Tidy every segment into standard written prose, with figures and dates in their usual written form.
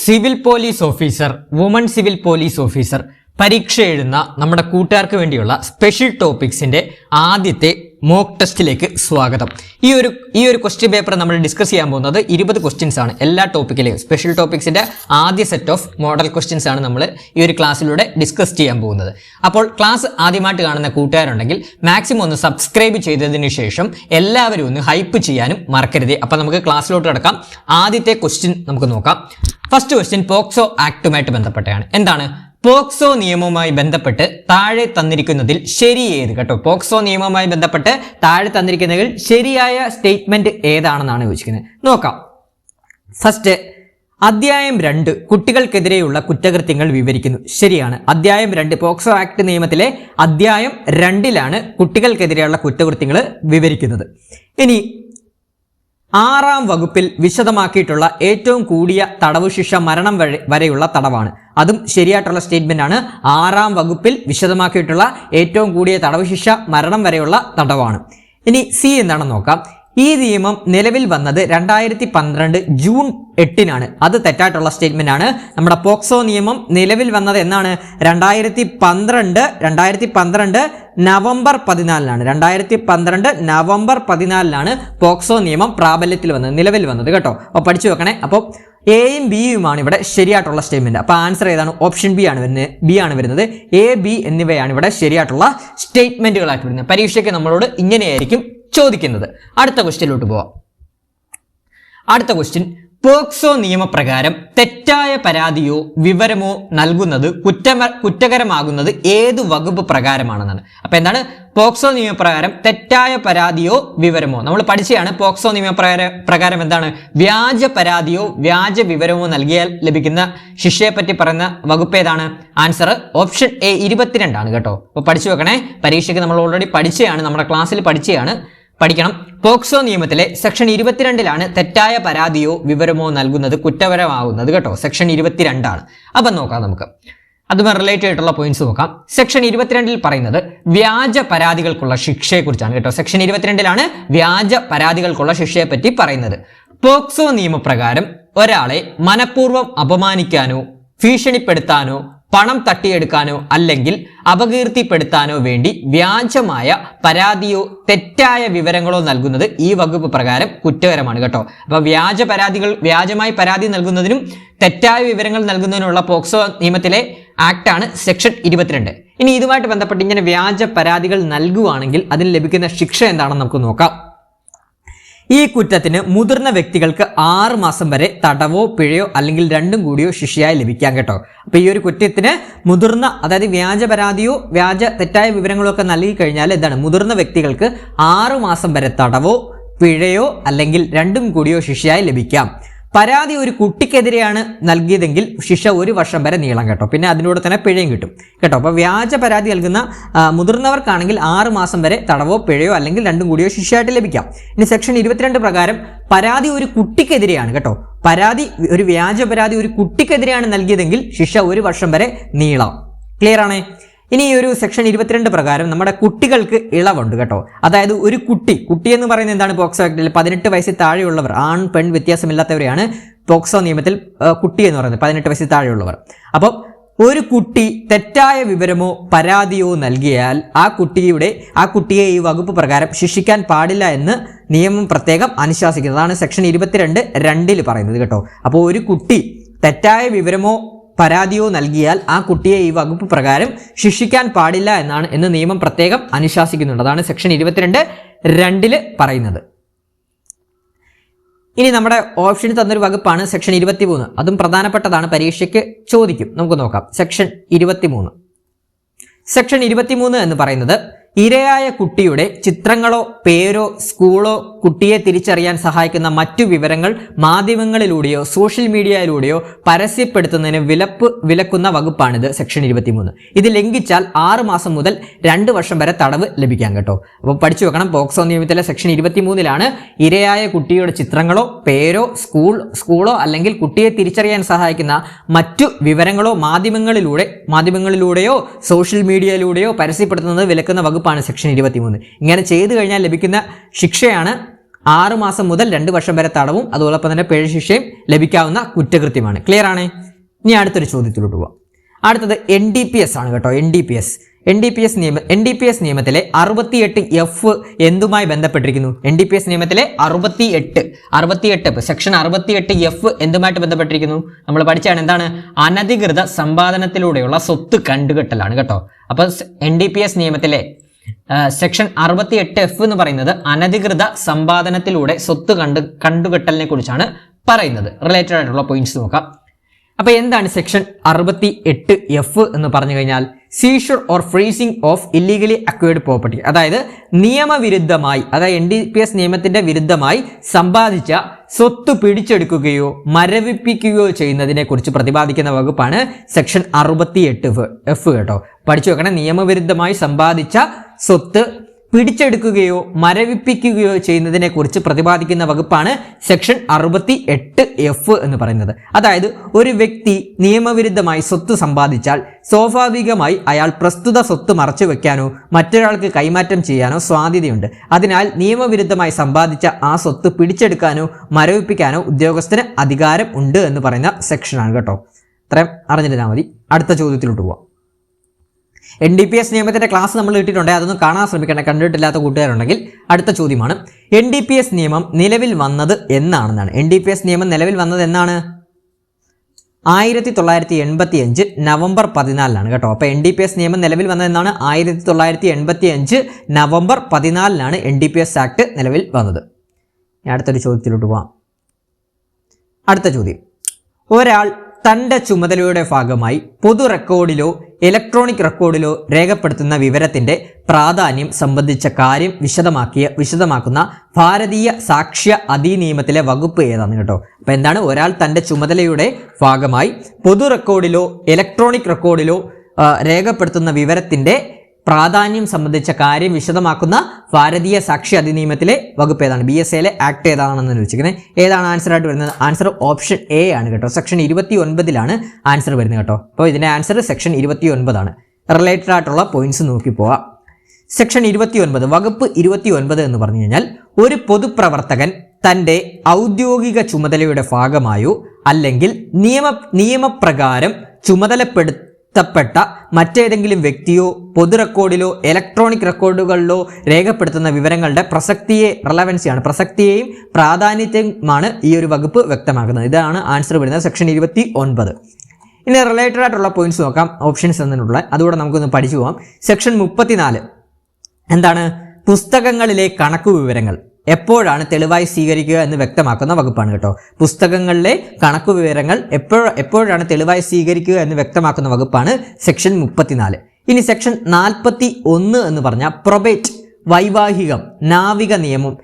Civil police officer, woman civil police officer പരീക്ഷ എഴുതുന്ന നമ്മുടെ കൂട്ടുകാർക്ക് വേണ്ടിയുള്ള സ്പെഷ്യൽ ടോപ്പിക്സിന്റെ ആദ്യത്തെ മോക്ക് ടെസ്റ്റിലേക്ക് സ്വാഗതം. ഈ ഒരു ക്വസ്റ്റ്യൻ പേപ്പർ നമ്മൾ ഡിസ്കസ് ചെയ്യാൻ പോകുന്നത് 20 ക്വസ്റ്റ്യൻസ് ആണ്. എല്ലാ ടോപ്പിക്കിലെയും സ്പെഷ്യൽ ടോപ്പിക്സിന്റെ ആദ്യ സെറ്റ് ഓഫ് മോഡൽ ക്വസ്റ്റ്യൻസ് ആണ് നമ്മൾ ഈ ഒരു ക്ലാസ്സിലൂടെ ഡിസ്കസ് ചെയ്യാൻ പോകുന്നത്. അപ്പോൾ ക്ലാസ് ആദ്യമായിട്ട് കാണുന്ന കൂട്ടുകാരുണ്ടെങ്കിൽ മാക്സിമം ഒന്ന് സബ്സ്ക്രൈബ് ചെയ്തതിനു ശേഷം എല്ലാവരും ഒന്ന് ഹൈപ്പ് ചെയ്യാനും മറക്കരുത്. അപ്പോൾ നമുക്ക് ക്ലാസ്സിലോട്ട് കിടക്കാം. ആദ്യത്തെ ക്വസ്റ്റ്യൻ നമുക്ക് നോക്കാം. ഫസ്റ്റ് ക്വസ്റ്റ്യൻ പോക്സോ ആക്ടുമായിട്ട് ബന്ധപ്പെട്ടാണ്. എന്താണ് പോക്സോ നിയമവുമായി ബന്ധപ്പെട്ട് താഴെ തന്നിരിക്കുന്നതിൽ ശരി ഏത്? കേട്ടോ, പോക്സോ നിയമവുമായി ബന്ധപ്പെട്ട് താഴെ തന്നിരിക്കുന്നതിൽ ശരിയായ സ്റ്റേറ്റ്മെന്റ് ഏതാണെന്നാണ് ചോദിക്കുന്നത്. നോക്കാം. ഫസ്റ്റ്, അധ്യായം 2 കുട്ടികൾക്കെതിരെയുള്ള കുറ്റകൃത്യങ്ങൾ വിവരിക്കുന്നു. ശരിയാണ്. അധ്യായം 2 പോക്സോ ആക്ട് നിയമത്തിലെ അധ്യായം 2ലാണ് കുട്ടികൾക്കെതിരെയുള്ള കുറ്റകൃത്യങ്ങൾ വിവരിക്കുന്നത്. ഇനി 6-ാം വകുപ്പിൽ വിശദമാക്കിയിട്ടുള്ള ഏറ്റവും കൂടിയ തടവ് ശിക്ഷ മരണം വരെയുള്ള തടവാണ്. അതും ശരിയായിട്ടുള്ള സ്റ്റേറ്റ്മെന്റ് ആണ്. 6-ാം വകുപ്പിൽ വിശദമാക്കിയിട്ടുള്ള ഏറ്റവും കൂടിയ തടവ് ശിക്ഷ മരണം വരെയുള്ള തടവാണ്. ഇനി സി എന്താണെന്ന് നോക്കാം. ഈ നിയമം നിലവിൽ വന്നത് 2012 ജൂൺ 8-നാണ്. അത് തെറ്റായിട്ടുള്ള സ്റ്റേറ്റ്മെന്റ് ആണ്. നമ്മുടെ പോക്സോ നിയമം നിലവിൽ വന്നത് എന്നാണ്? 2012 നവംബർ 14-നാണ്. 2012 നവംബർ 14-നാണ് പോക്സോ നിയമം പ്രാബല്യത്തിൽ വന്നത്, നിലവിൽ വന്നത്. കേട്ടോ, അപ്പോൾ പഠിച്ചു വെക്കണേ. അപ്പോൾ എയും ബിയുമാണ് ഇവിടെ ശരിയായിട്ടുള്ള സ്റ്റേറ്റ്മെന്റ്. അപ്പോൾ ആൻസർ ഏതാണ്? ഓപ്ഷൻ ബി ആണ് വരുന്നത്. എ, ബി എന്നിവയാണ് ഇവിടെ ശരിയായിട്ടുള്ള സ്റ്റേറ്റ്മെന്റുകളായിട്ട് വരുന്നത്. പരീക്ഷയ്ക്ക് നമ്മളോട് ഇങ്ങനെയായിരിക്കും ചോദിക്കുന്നത്. അടുത്ത ക്വസ്റ്റ്യനിലോട്ട് പോവാം. അടുത്ത ക്വസ്റ്റ്യൻ, പോക്സോ നിയമപ്രകാരം തെറ്റായ പരാതിയോ വിവരമോ നൽകുന്നത് കുറ്റകരമാകുന്നത് ഏത് വകുപ്പ് പ്രകാരമാണെന്നാണ്. അപ്പൊ എന്താണ് പോക്സോ നിയമപ്രകാരം തെറ്റായ പരാതിയോ വിവരമോ? നമ്മൾ പഠിച്ചതാണ്. പോക്സോ നിയമപ്രകാരം എന്താണ്? വ്യാജ പരാതിയോ വ്യാജ വിവരമോ നൽകിയാൽ ലഭിക്കുന്ന ശിക്ഷയെ പറ്റി പറയുന്ന വകുപ്പ് ഏതാണ്? ആൻസർ ഓപ്ഷൻ എ 22 ആണ്. കേട്ടോ, അപ്പൊ പഠിച്ചു വെക്കണേ. പരീക്ഷയ്ക്ക് നമ്മൾ ഓൾറെഡി പഠിച്ചതാണ്, നമ്മുടെ ക്ലാസ്സിൽ പഠിച്ചതാണ്, പഠിക്കണം. പോക്സോ നിയമത്തിലെ സെക്ഷൻ 22-ലാണ് തെറ്റായ പരാതിയോ വിവരമോ നൽകുന്നത് കുറ്റകരമാകുന്നത്. കേട്ടോ, സെക്ഷൻ 22 ആണ്. അപ്പം നോക്കാം, നമുക്ക് അതുമായി റിലേറ്റഡ് ആയിട്ടുള്ള പോയിന്റ്സ് നോക്കാം. സെക്ഷൻ 22-ൽ പറയുന്നത് വ്യാജ പരാതികൾക്കുള്ള ശിക്ഷയെക്കുറിച്ചാണ്. കേട്ടോ, സെക്ഷൻ 22-ലാണ് വ്യാജ പരാതികൾക്കുള്ള ശിക്ഷയെ പറ്റി പറയുന്നത്. പോക്സോ നിയമപ്രകാരം ഒരാളെ മനഃപൂർവ്വം അപമാനിക്കാനോ ഭീഷണിപ്പെടുത്താനോ പണം തട്ടിയെടുക്കാനോ അല്ലെങ്കിൽ അപകീർത്തിപ്പെടുത്താനോ വേണ്ടി വ്യാജമായ പരാതിയോ തെറ്റായ വിവരങ്ങളോ നൽകുന്നത് ഈ വകുപ്പ് പ്രകാരം കുറ്റകരമാണ്. കേട്ടോ, അപ്പൊ വ്യാജമായി പരാതി നൽകുന്നതിനും തെറ്റായ വിവരങ്ങൾ നൽകുന്നതിനുള്ള പോക്സോ നിയമത്തിലെ ആക്ടാണ് സെക്ഷൻ 22. ഇനി ഇതുമായിട്ട് ബന്ധപ്പെട്ട് ഇങ്ങനെ വ്യാജ പരാതികൾ നൽകുവാണെങ്കിൽ അതിന് ലഭിക്കുന്ന ശിക്ഷ എന്താണെന്ന് നമുക്ക് നോക്കാം. ഈ കുറ്റത്തിന് മുതിർന്ന വ്യക്തികൾക്ക് 6 മാസം വരെ തടവോ പിഴയോ അല്ലെങ്കിൽ രണ്ടും കൂടിയോ ശിക്ഷയായി ലഭിക്കാം. കേട്ടോ, അപ്പൊ ഈ ഒരു കുറ്റത്തിന് മുതിർന്ന, അതായത് വ്യാജ പരാതിയോ തെറ്റായ വിവരങ്ങളോ ഒക്കെ നൽകി കഴിഞ്ഞാൽ എന്താണ്? മുതിർന്ന വ്യക്തികൾക്ക് 6 മാസം വരെ തടവോ പിഴയോ അല്ലെങ്കിൽ രണ്ടും കൂടിയോ ശിക്ഷയായി ലഭിക്കാം. പരാതി ഒരു കുട്ടിക്കെതിരെയാണ് നൽകിയതെങ്കിൽ ശിക്ഷ 1 വർഷം വരെ നീളം. കേട്ടോ, പിന്നെ അതിനോട് തന്നെ പിഴയും കിട്ടും. കേട്ടോ, അപ്പോൾ വ്യാജ പരാതി നൽകുന്ന മുതിർന്നവർക്കാണെങ്കിൽ 6 മാസം വരെ തടവോ പിഴയോ അല്ലെങ്കിൽ രണ്ടും കൂടിയോ ശിക്ഷയായിട്ട് ലഭിക്കാം. ഇനി സെക്ഷൻ 22 പ്രകാരം പരാതി ഒരു കുട്ടിക്കെതിരെയാണ്. കേട്ടോ, ഒരു വ്യാജ പരാതി ഒരു കുട്ടിക്കെതിരെയാണ് നൽകിയതെങ്കിൽ ശിക്ഷ 1 വർഷം വരെ നീളാം. ക്ലിയർ ആണേ? ഇനി ഈ ഒരു സെക്ഷൻ 22 പ്രകാരം നമ്മുടെ കുട്ടികൾക്ക് ഇളവുണ്ട്. കേട്ടോ, അതായത് ഒരു കുട്ടി എന്ന് പറയുന്നത് എന്താണ്? പോക്സോ ആക്ടിൽ 18 വയസ്സിൽ താഴെയുള്ളവർ, ആൺ പെൺ വ്യത്യാസമില്ലാത്തവരെയാണ് പോക്സോ നിയമത്തിൽ കുട്ടി എന്ന് പറയുന്നത്, 18 വയസ്സിൽ താഴെയുള്ളവർ. അപ്പം ഒരു കുട്ടി തെറ്റായ വിവരമോ പരാതിയോ നൽകിയാൽ ആ കുട്ടിയെ ഈ വകുപ്പ് പ്രകാരം ശിക്ഷിക്കാൻ പാടില്ല എന്ന് നിയമം പ്രത്യേകം അനുശാസിക്കുന്നതാണ് സെക്ഷൻ 22(2) പറയുന്നത്. കേട്ടോ, അപ്പോൾ ഒരു കുട്ടി തെറ്റായ വിവരമോ പരാതിയോ നൽകിയാൽ ആ കുട്ടിയെ ഈ വകുപ്പ് പ്രകാരം ശിക്ഷിക്കാൻ പാടില്ല എന്ന് നിയമം പ്രത്യേകം അനുശാസിക്കുന്നുണ്ട്. അതാണ് സെക്ഷൻ 22(2) പറയുന്നത്. ഇനി നമ്മുടെ ഓപ്ഷന് തന്നൊരു വകുപ്പാണ് സെക്ഷൻ 23. അതും പ്രധാനപ്പെട്ടതാണ്, പരീക്ഷയ്ക്ക് ചോദിക്കും. നമുക്ക് നോക്കാം. സെക്ഷൻ 23 എന്ന് പറയുന്നത് ഇരയായ കുട്ടിയുടെ ചിത്രങ്ങളോ പേരോ സ്കൂളോ കുട്ടിയെ തിരിച്ചറിയാൻ സഹായിക്കുന്ന മറ്റു വിവരങ്ങൾ മാധ്യമങ്ങളിലൂടെയോ സോഷ്യൽ മീഡിയയിലൂടെയോ പരസ്യപ്പെടുത്തുന്നതിന് വിലക്കുന്ന വകുപ്പാണിത്, സെക്ഷൻ 23. ഇത് ലംഘിച്ചാൽ 6 മാസം മുതൽ 2 വർഷം വരെ തടവ് ലഭിക്കാം. കേട്ടോ, അപ്പോൾ പഠിച്ചു വെക്കണം. പോക്സോ നിയമത്തിലെ സെക്ഷൻ 23-ലാണ് ഇരയായ കുട്ടിയുടെ ചിത്രങ്ങളോ പേരോ സ്കൂളോ അല്ലെങ്കിൽ കുട്ടിയെ തിരിച്ചറിയാൻ സഹായിക്കുന്ന മറ്റു വിവരങ്ങളോ മാധ്യമങ്ങളിലൂടെയോ സോഷ്യൽ മീഡിയയിലൂടെയോ പരസ്യപ്പെടുത്തുന്നത് വിലക്കുന്ന വകുപ്പ് സെക്ഷൻ 23. ഇങ്ങനെ ചെയ്തു കഴിഞ്ഞാൽ ലഭിക്കുന്ന ശിക്ഷയാണ് 6 മാസം മുതൽ 2 വർഷം വരെ തടവും അതോടൊപ്പം തന്നെ പിഴ ശിക്ഷയും ലഭിക്കാവുന്ന കുറ്റകൃത്യമാണ്. ക്ലിയർ ആണ്? ഇനി അടുത്തൊരു ചോദ്യത്തിലോട്ട് പോവാം. അടുത്തത് NDPS ആണ് കേട്ടോ. NDPS നിയമത്തിലെ 68F എന്തുമായി ബന്ധപ്പെട്ടിരിക്കുന്നു? NDPS നിയമത്തിലെ 68 സെക്ഷൻ 68F എന്തുമായിട്ട് ബന്ധപ്പെട്ടിരിക്കുന്നു? നമ്മൾ പഠിച്ചാണ് എന്താണ്? അനധികൃത സമ്പാദനത്തിലൂടെയുള്ള സ്വത്ത് കണ്ടുകെട്ടലാണ് കേട്ടോ. അപ്പൊ NDPS നിയമത്തിലെ സെക്ഷൻ 68F എന്ന് പറയുന്നത് അനധികൃത സമ്പാദനത്തിലൂടെ സ്വത്ത് കണ്ടുകെട്ടലിനെ കുറിച്ചാണ് പറയുന്നത്. റിലേറ്റഡ് ആയിട്ടുള്ള പോയിന്റ്സ് നോക്കാം. അപ്പൊ എന്താണ് സെക്ഷൻ 68F എന്ന് പറഞ്ഞു കഴിഞ്ഞാൽ? Seizure or freezing of illegally acquired property, അതായത് നിയമവിരുദ്ധമായി, അതായത് NDPS നിയമത്തിന്റെ വിരുദ്ധമായി സമ്പാദിച്ച സ്വത്ത് പിടിച്ചെടുക്കുകയോ മരവിപ്പിക്കുകയോ ചെയ്യുന്നതിനെ കുറിച്ച് പ്രതിപാദിക്കുന്ന വകുപ്പാണ് സെക്ഷൻ 68F കേട്ടോ. പഠിച്ചു വെക്കണം. നിയമവിരുദ്ധമായി സമ്പാദിച്ച സ്വത്ത് പിടിച്ചെടുക്കുകയോ മരവിപ്പിക്കുകയോ ചെയ്യുന്നതിനെ കുറിച്ച് പ്രതിപാദിക്കുന്ന വകുപ്പാണ് സെക്ഷൻ 68F എന്ന് പറയുന്നത്. അതായത് ഒരു വ്യക്തി നിയമവിരുദ്ധമായി സ്വത്ത് സമ്പാദിച്ചാൽ സ്വാഭാവികമായി അയാൾ പ്രസ്തുത സ്വത്ത് മറച്ചു വെക്കാനോ മറ്റൊരാൾക്ക് കൈമാറ്റം ചെയ്യാനോ സാധ്യതയുണ്ട്. അതിനാൽ നിയമവിരുദ്ധമായി സമ്പാദിച്ച ആ സ്വത്ത് പിടിച്ചെടുക്കാനോ മരവിപ്പിക്കാനോ ഉദ്യോഗസ്ഥന് അധികാരം ഉണ്ട് എന്ന് പറയുന്ന സെക്ഷനാണ് കേട്ടോ. ഇത്രയും അറിഞ്ഞിരുന്നാൽ മതി. അടുത്ത ചോദ്യത്തിലോട്ട് പോവാം. NDPS നിയമത്തിന്റെ ക്ലാസ് നമ്മൾ ഇട്ടിട്ടുണ്ട്, അതൊന്നും കാണാൻ ശ്രമിക്കേണ്ട കണ്ടിട്ടില്ലാത്ത കൂട്ടുകാരുണ്ടെങ്കിൽ. അടുത്ത ചോദ്യമാണ്, NDPS നിയമം നിലവിൽ വന്നത് എന്നാണെന്നാണ്. NDPS നിയമം നിലവിൽ വന്നത് എന്നാണ്? 1985 നവംബർ 14 കേട്ടോ. അപ്പോൾ NDPS നിയമം നിലവിൽ വന്നത് എന്നാണ്? 1985 നവംബർ 14 NDPS ആക്ട് നിലവിൽ വന്നത്. അടുത്തൊരു ചോദ്യത്തിലോട്ട് പോവാം. അടുത്ത ചോദ്യം, ഒരാൾ തൻ്റെ ചുമതലയുടെ ഭാഗമായി പൊതു റെക്കോർഡിലോ ഇലക്ട്രോണിക് റെക്കോർഡിലോ രേഖപ്പെടുത്തുന്ന വിവരത്തിന്റെ പ്രാധാന്യം സംബന്ധിച്ച കാര്യം വിശദമാക്കുന്ന ഭാരതീയ സാക്ഷ്യ അധിനിയമത്തിലെ വകുപ്പ് ഏതാണ് കേട്ടോ. അപ്പൊ എന്താണ്? ഒരാൾ തൻ്റെ ചുമതലയുടെ ഭാഗമായി പൊതു റെക്കോർഡിലോ ഇലക്ട്രോണിക് റെക്കോർഡിലോ രേഖപ്പെടുത്തുന്ന വിവരത്തിന്റെ പ്രാധാന്യം സംബന്ധിച്ച കാര്യം വിശദമാക്കുന്ന ഭാരതീയ സാക്ഷ്യ അധിനിയമത്തിലെ വകുപ്പ് ഏതാണ്? BSAയിലെ ആക്ട് ഏതാണെന്ന് ചോദിച്ചിരിക്കുന്നത്. ഏതാണ് ആൻസർ ആയിട്ട് വരുന്നത്? ആൻസർ ഓപ്ഷൻ A ആണ് കേട്ടോ. സെക്ഷൻ 29 ആൻസർ വരുന്നത് കേട്ടോ. അപ്പോൾ ഇതിന്റെ ആൻസർ സെക്ഷൻ 29 ആണ്. റിലേറ്റഡ് ആയിട്ടുള്ള പോയിന്റ്സ് നോക്കി പോവാം. സെക്ഷൻ 29 വകുപ്പ് 29 എന്ന് പറഞ്ഞു കഴിഞ്ഞാൽ, ഒരു പൊതുപ്രവർത്തകൻ തൻ്റെ ഔദ്യോഗിക ചുമതലയുടെ ഭാഗമായോ അല്ലെങ്കിൽ നിയമപ്രകാരം ചുമതലപ്പെടുത്ത മറ്റേതെങ്കിലും വ്യക്തിയോ പൊതു റെക്കോർഡിലോ ഇലക്ട്രോണിക് റെക്കോർഡുകളിലോ രേഖപ്പെടുത്തുന്ന വിവരങ്ങളുടെ പ്രസക്തിയെയും പ്രാധാന്യത്തെയുമാണ് ഈ ഒരു വകുപ്പ് വ്യക്തമാക്കുന്നത്. ഇതാണ് ആൻസർ വരുന്നത് സെക്ഷൻ 29. ഇനി റിലേറ്റഡ് ആയിട്ടുള്ള പോയിന്റ്സ് നോക്കാം, ഓപ്ഷൻസ് എന്നുള്ള അതുകൂടെ നമുക്കൊന്ന് പഠിച്ചു പോകാം. സെക്ഷൻ 34 എന്താണ്? പുസ്തകങ്ങളിലെ കണക്കു വിവരങ്ങൾ എപ്പോഴാണ് തെളിവായി സ്വീകരിക്കുക എന്ന് വ്യക്തമാക്കുന്ന വകുപ്പാണ് കേട്ടോ. പുസ്തകങ്ങളിലെ കണക്കു വിവരങ്ങൾ എപ്പോഴാണ് തെളിവായി സ്വീകരിക്കുക എന്ന് വ്യക്തമാക്കുന്ന വകുപ്പാണ് സെക്ഷൻ 34. ഇനി സെക്ഷൻ 41 എന്ന് പറഞ്ഞാൽ പ്രൊബേറ്റ്, വൈവാഹികം, നാവിക നിയമം,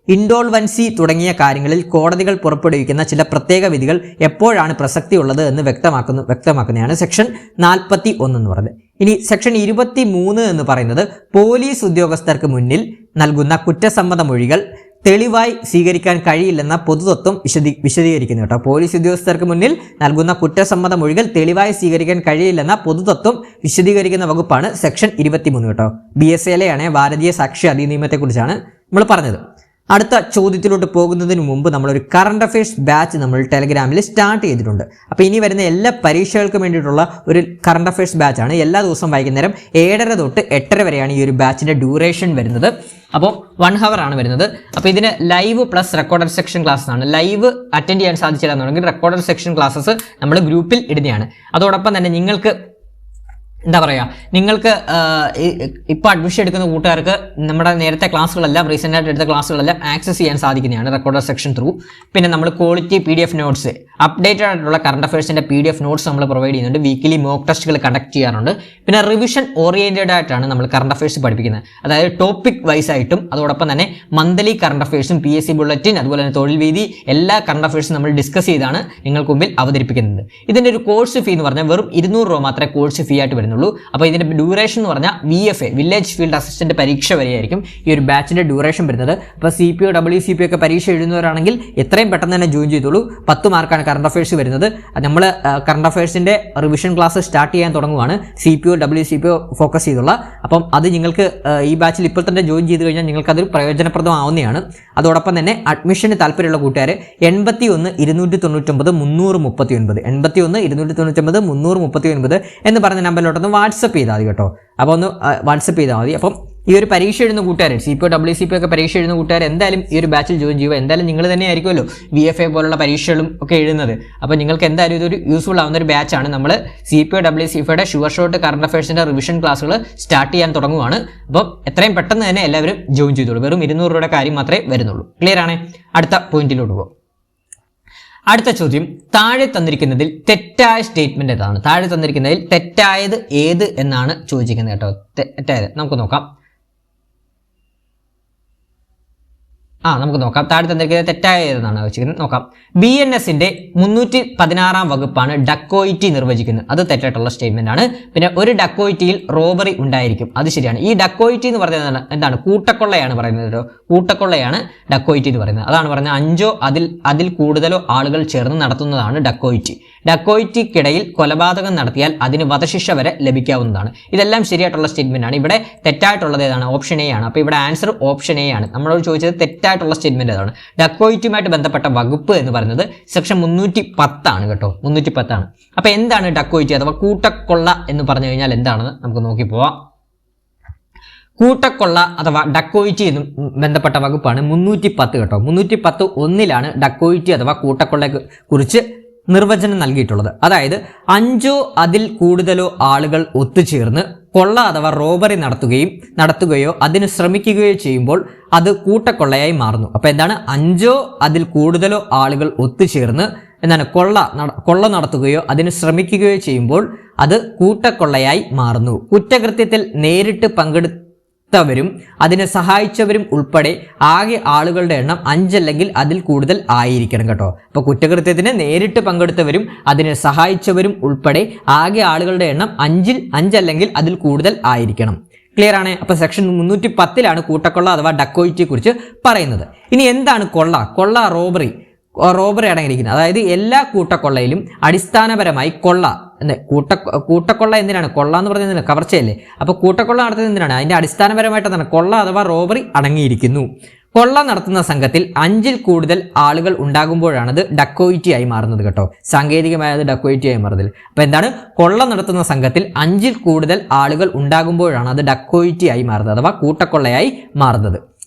ഇൻഡോൾവൻസി തുടങ്ങിയ കാര്യങ്ങളിൽ കോടതികൾ പുറപ്പെടുവിക്കുന്ന ചില പ്രത്യേക വിധികൾ എപ്പോഴാണ് പ്രസക്തി ഉള്ളത് എന്ന് വ്യക്തമാക്കുന്നതാണ് സെക്ഷൻ 41 എന്ന് പറയുന്നത്. ഇനി സെക്ഷൻ 23 എന്ന് പറയുന്നത് പോലീസ് ഉദ്യോഗസ്ഥർക്ക് മുന്നിൽ നൽകുന്ന കുറ്റസമ്മത മൊഴികൾ തെളിവായി സ്വീകരിക്കാൻ കഴിയില്ലെന്ന പൊതുതത്വം വിശദീകരിക്കുന്നു കേട്ടോ. പോലീസ് ഉദ്യോഗസ്ഥർക്ക് മുന്നിൽ നൽകുന്ന കുറ്റസമ്മത മൊഴികൾ തെളിവായി സ്വീകരിക്കാൻ കഴിയില്ലെന്ന പൊതുതത്വം വിശദീകരിക്കുന്ന വകുപ്പാണ് സെക്ഷൻ 23 കേട്ടോ. BSAയിലെയാണ് ഭാരതീയ സാക്ഷ്യ അധിനിയമത്തെക്കുറിച്ചാണ് നമ്മൾ പറഞ്ഞത്. അടുത്ത ചോദ്യത്തിലോട്ട് പോകുന്നതിന് മുമ്പ് നമ്മളൊരു കറണ്ട് അഫയേഴ്സ് ബാച്ച് നമ്മൾ ടെലഗ്രാമിൽ സ്റ്റാർട്ട് ചെയ്തിട്ടുണ്ട്. അപ്പോൾ ഇനി വരുന്ന എല്ലാ പരീക്ഷകൾക്കും വേണ്ടിയിട്ടുള്ള ഒരു കറണ്ട് അഫയേഴ്സ് ബാച്ചാണ്. എല്ലാ ദിവസവും വൈകുന്നേരം 7:30 തൊട്ട് 8:30 വരെയാണ് ഈ ഒരു ബാച്ചിൻ്റെ ഡ്യൂറേഷൻ വരുന്നത്. അപ്പോൾ 1 hour ആണ് വരുന്നത്. അപ്പോൾ ഇതിന് live plus recorded section class ആണ്. ലൈവ് അറ്റൻഡ് ചെയ്യാൻ സാധിച്ചില്ല എന്നുണ്ടെങ്കിൽ റെക്കോർഡഡ് സെക്ഷൻ ക്ലാസ്സസ് നമ്മൾ ഗ്രൂപ്പിൽ ഇടുന്നതാണ്. അതോടൊപ്പം തന്നെ നിങ്ങൾക്ക് നിങ്ങൾക്ക് ഇപ്പോൾ അഡ്മിഷൻ എടുക്കുന്ന കൂട്ടുകാർക്ക് നമ്മുടെ നേരത്തെ ക്ലാസ്സുകളെല്ലാം റീസെൻ്റ് ആയിട്ട് എടുത്ത ക്ലാസ്സുകളെല്ലാം ആക്സസ് ചെയ്യാൻ സാധിക്കുന്നതാണ് റെക്കോർഡഡ് സെക്ഷൻ ത്രൂ. പിന്നെ നമ്മൾ ക്വാളിറ്റി PDF നോട്ട്സ്, അപ്ഡേറ്റഡ് ആയിട്ടുള്ള കറണ്ട് അഫയേഴ്സിൻ്റെ PDF നോട്ട്സ് നമ്മൾ പ്രൊവൈഡ് ചെയ്യുന്നുണ്ട്. വീക്കിലി മോക്ക് ടെസ്റ്റുകൾ കണ്ടക്ട് ചെയ്യാറുണ്ട്. പിന്നെ റിവിഷൻ ഓറിയൻറ്റഡ് ആയിട്ടാണ് നമ്മൾ കറണ്ട് അഫയേഴ്സ് പഠിപ്പിക്കുന്നത്. അതായത് ടോപ്പിക് വൈസ് ആയിട്ടും അതോടൊപ്പം തന്നെ മന്ത്ലി കറണ്ട് അഫയേഴ്സും PSC ബുള്ളറ്റിൻ അതുപോലെ തന്നെ തൊഴിൽ വീതി എല്ലാ കറണ്ട് അഫയേഴ്സും നമ്മൾ ഡിസ്കസ് ചെയ്താണ് നിങ്ങൾക്ക് മുമ്പിൽ അവതരിപ്പിക്കുന്നത്. ഇതിൻ്റെ ഒരു കോഴ്സ് ഫീ എന്ന് പറഞ്ഞാൽ വെറും 200 രൂപ മാത്രമേ കോഴ്സ് ഫീ ആയിട്ട് വരുന്നുള്ളൂ. വരുന്നുള്ളൂ. അപ്പോൾ ഇതിന്റെ ഡ്യൂറേഷൻ എന്ന് പറഞ്ഞാൽ VFA വില്ലേജ് ഫീൽഡ് അസിസ്റ്റന്റ് പരീക്ഷ വരെയായിരിക്കും ഈ ഒരു ബാച്ചിന്റെ ഡ്യൂറേഷൻ വരുന്നത്. അപ്പോൾ CPO WCPO ഒക്കെ പരീക്ഷ എഴുതുന്നവരാണെങ്കിൽ എത്രയും പെട്ടെന്ന് തന്നെ ജോയിൻ ചെയ്തോളൂ. 10 മാർക്കാണ് കറണ്ട് അഫയേഴ്സ് വരുന്നത്. നമ്മൾ കറണ്ട് അഫയേഴ്സിന്റെ റിവിഷൻ ക്ലാസ് സ്റ്റാർട്ട് ചെയ്യാൻ തുടങ്ങുവാണ്, CPO WCPO ഫോക്കസ് ചെയ്തുള്ള. അപ്പം അത് നിങ്ങൾക്ക് ഈ ബാച്ചിൽ ഇപ്പോൾ തന്നെ ജോയിൻ ചെയ്ത് കഴിഞ്ഞാൽ നിങ്ങൾക്ക് അതൊരു പ്രയോജനപ്രദമാവുന്നതാണ്. അതോടൊപ്പം തന്നെ അഡ്മിഷന് താല്പര്യമുള്ള കൂട്ടുകാർ 81 299 339 81 299 339 എന്ന് പറഞ്ഞ നമ്പറിലോട്ടൊന്ന് വാട്സപ്പ് ചെയ്താൽ മതി കേട്ടോ. അപ്പോൾ ഒന്ന് വാട്സപ്പ് ചെയ്താൽ മതി. അപ്പം ഈ ഒരു പരീക്ഷ എഴുതുന്ന കൂട്ടുകാർ, CPO WCPO ഒക്കെ പരീക്ഷ എഴുതുന്ന കൂട്ടുകാർ എന്തായാലും ഈ ഒരു ബാച്ചിൽ ജോയിൻ ചെയ്യുക. എന്തായാലും നിങ്ങൾ തന്നെ ആയിരിക്കുമല്ലോ VFA പോലുള്ള പരീക്ഷകളും ഒക്കെ എഴുതുന്നത്. അപ്പോൾ നിങ്ങൾക്ക് എന്തായാലും ഇതൊരു യൂസ്ഫുൾ ആവുന്ന ഒരു ബാച്ചാണ്. നമ്മൾ CPO WCPOയുടെ ഷുവർ ഷോട്ട് കറണ്ട് അഫയേഴ്സിന്റെ റിവിഷൻ ക്ലാസ്സുകൾ സ്റ്റാർട്ട് ചെയ്യാൻ തുടങ്ങുവാണ്. അപ്പം എത്രയും പെട്ടെന്ന് തന്നെ എല്ലാവരും ജോയിൻ ചെയ്തോളൂ. വെറും 200 രൂപയുടെ കാര്യം മാത്രമേ വരുന്നുള്ളൂ. ക്ലിയർ ആണ്? അടുത്ത പോയിന്റിലോട്ട് പോകും. അടുത്ത ചോദ്യം, താഴെ തന്നിരിക്കുന്നതിൽ തെറ്റായ സ്റ്റേറ്റ്മെന്റ് ഏതാണ്? താഴെ തന്നിരിക്കുന്നതിൽ തെറ്റായത് ഏത് എന്നാണ് ചോദിച്ചിരിക്കുന്നത് കേട്ടോ. തെറ്റായത് നമുക്ക് നോക്കാം. നമുക്ക് നോക്കാം. താഴെ തന്നിരിക്കുന്നത് തെറ്റായ ഏതെന്നാണ് ചോദിച്ചിരിക്കുന്നത്. നോക്കാം. BNSന്റെ 316 വകുപ്പാണ് ഡക്കോയിറ്റി നിർവചിക്കുന്നത്. അത് തെറ്റായിട്ടുള്ള സ്റ്റേറ്റ്മെന്റ് ആണ്. പിന്നെ ഒരു ഡക്കോയിറ്റിയിൽ റോബറി ഉണ്ടായിരിക്കും. അത് ശരിയാണ്. ഈ ഡക്കോയിറ്റി എന്ന് പറയുന്നത് എന്താണ്? കൂട്ടക്കൊള്ളയാണ് പറയുന്നത്. കൂട്ടക്കൊള്ളയാണ് ഡക്കോയിറ്റി എന്ന് പറയുന്നത്. അതാണ് പറയുന്നത് 5ഓ അതിൽ കൂടുതലോ ആളുകൾ ചേർന്ന് നടത്തുന്നതാണ് ഡക്കോയിറ്റി. ഡക്കോയിറ്റിക്കിടയിൽ കൊലപാതകം നടത്തിയാൽ അതിന് വധശിക്ഷ വരെ ലഭിക്കാവുന്നതാണ്. ഇതെല്ലാം ശരിയായിട്ടുള്ള സ്റ്റേറ്റ്മെന്റ് ആണ്. ഇവിടെ തെറ്റായിട്ടുള്ളത് ഏതാണ്? ഓപ്ഷൻ എ ആണ്. അപ്പോൾ ഇവിടെ ആൻസർ ഓപ്ഷൻ എ ആണ്. നമ്മളോട് ചോദിച്ചത് തെറ്റായിട്ടുള്ള സ്റ്റേറ്റ്മെന്റ് ഏതാണ്? ഡക്കോയിറ്റുമായിട്ട് ബന്ധപ്പെട്ട വകുപ്പ് എന്ന് പറയുന്നത് സെക്ഷൻ 310 ആണ് കേട്ടോ. 310 ആണ്. അപ്പോൾ എന്താണ് ഡക്കോയിറ്റി അഥവാ കൂട്ടക്കൊള്ള എന്ന് പറഞ്ഞു കഴിഞ്ഞാൽ എന്താണെന്ന് നമുക്ക് നോക്കി പോവാം. കൂട്ടക്കൊള്ള അഥവാ ഡക്കോയിറ്റി എന്ന് ബന്ധപ്പെട്ട വകുപ്പാണ് 310 കേട്ടോ. 310(1) ഡക്കോയിറ്റി അഥവാ കൂട്ടക്കൊള്ളയെ കുറിച്ച് നിർവചനം നൽകിയിട്ടുള്ളത്. അതായത് 5ഓ അതിൽ കൂടുതലോ ആളുകൾ ഒത്തുചേർന്ന് കൊള്ള അഥവാ റോബറി നടത്തുകയോ അതിന് ശ്രമിക്കുകയോ ചെയ്യുമ്പോൾ അത് കൂട്ടക്കൊള്ളയായി മാറുന്നു. അപ്പോൾ എന്താണ്? 5ഓ അതിൽ കൂടുതലോ ആളുകൾ ഒത്തുചേർന്ന് കൊള്ള നടത്തുകയോ അതിന് ശ്രമിക്കുകയോ ചെയ്യുമ്പോൾ അത് കൂട്ടക്കൊള്ളയായി മാറുന്നു. കുറ്റകൃത്യത്തിൽ നേരിട്ട് പങ്കെടുത്തവരും അതിനെ സഹായിച്ചവരും ഉൾപ്പെടെ ആകെ ആളുകളുടെ എണ്ണം 5 അല്ലെങ്കിൽ അതിൽ കൂടുതൽ ആയിരിക്കണം കേട്ടോ. അപ്പോൾ കുറ്റകൃത്യത്തിന് നേരിട്ട് പങ്കെടുത്തവരും അതിനെ സഹായിച്ചവരും ഉൾപ്പെടെ ആകെ ആളുകളുടെ എണ്ണം 5 അല്ലെങ്കിൽ അതിൽ കൂടുതൽ ആയിരിക്കണം. ക്ലിയർ ആണ്? അപ്പോൾ സെക്ഷൻ 310 കൂട്ടക്കൊള്ള അഥവാ ഡക്കോയിറ്റിയെ കുറിച്ച് പറയുന്നത്. ഇനി എന്താണ് കൊള്ള? കൊള്ള റോബറി അടങ്ങിയിരിക്കുന്നത്. അതായത് എല്ലാ കൂട്ടക്കൊള്ളയിലും അടിസ്ഥാനപരമായി കൊള്ള കൂട്ടക്കൊള്ള എന്തിനാണ്? കൊള്ള എന്ന് പറയുന്നത് കവർച്ചയല്ലേ? അപ്പോൾ കൂട്ടക്കൊള്ള നടത്തുന്നത് എന്തിനാണ്? അതിന്റെ അടിസ്ഥാനപരമായിട്ട് എന്താണ്? കൊള്ള അഥവാ റോബറി അടങ്ങിയിരിക്കുന്നു. കൊള്ള നടത്തുന്ന സംഘത്തിൽ 5ൽ കൂടുതൽ ആളുകൾ ഉണ്ടാകുമ്പോഴാണത് ഡക്കോയിറ്റി ആയി മാറുന്നത് കേട്ടോ. സാങ്കേതികമായത് ഡക്കോയിറ്റി ആയി മാറുന്നത്. അപ്പോൾ എന്താണ്? കൊള്ള നടത്തുന്ന സംഘത്തിൽ 5ൽ കൂടുതൽ ആളുകൾ ഉണ്ടാകുമ്പോഴാണ് അത് ഡക്കോയിറ്റി ആയി മാറുന്നത് അഥവാ കൂട്ടക്കൊള്ളയായി മാറുന്നത്.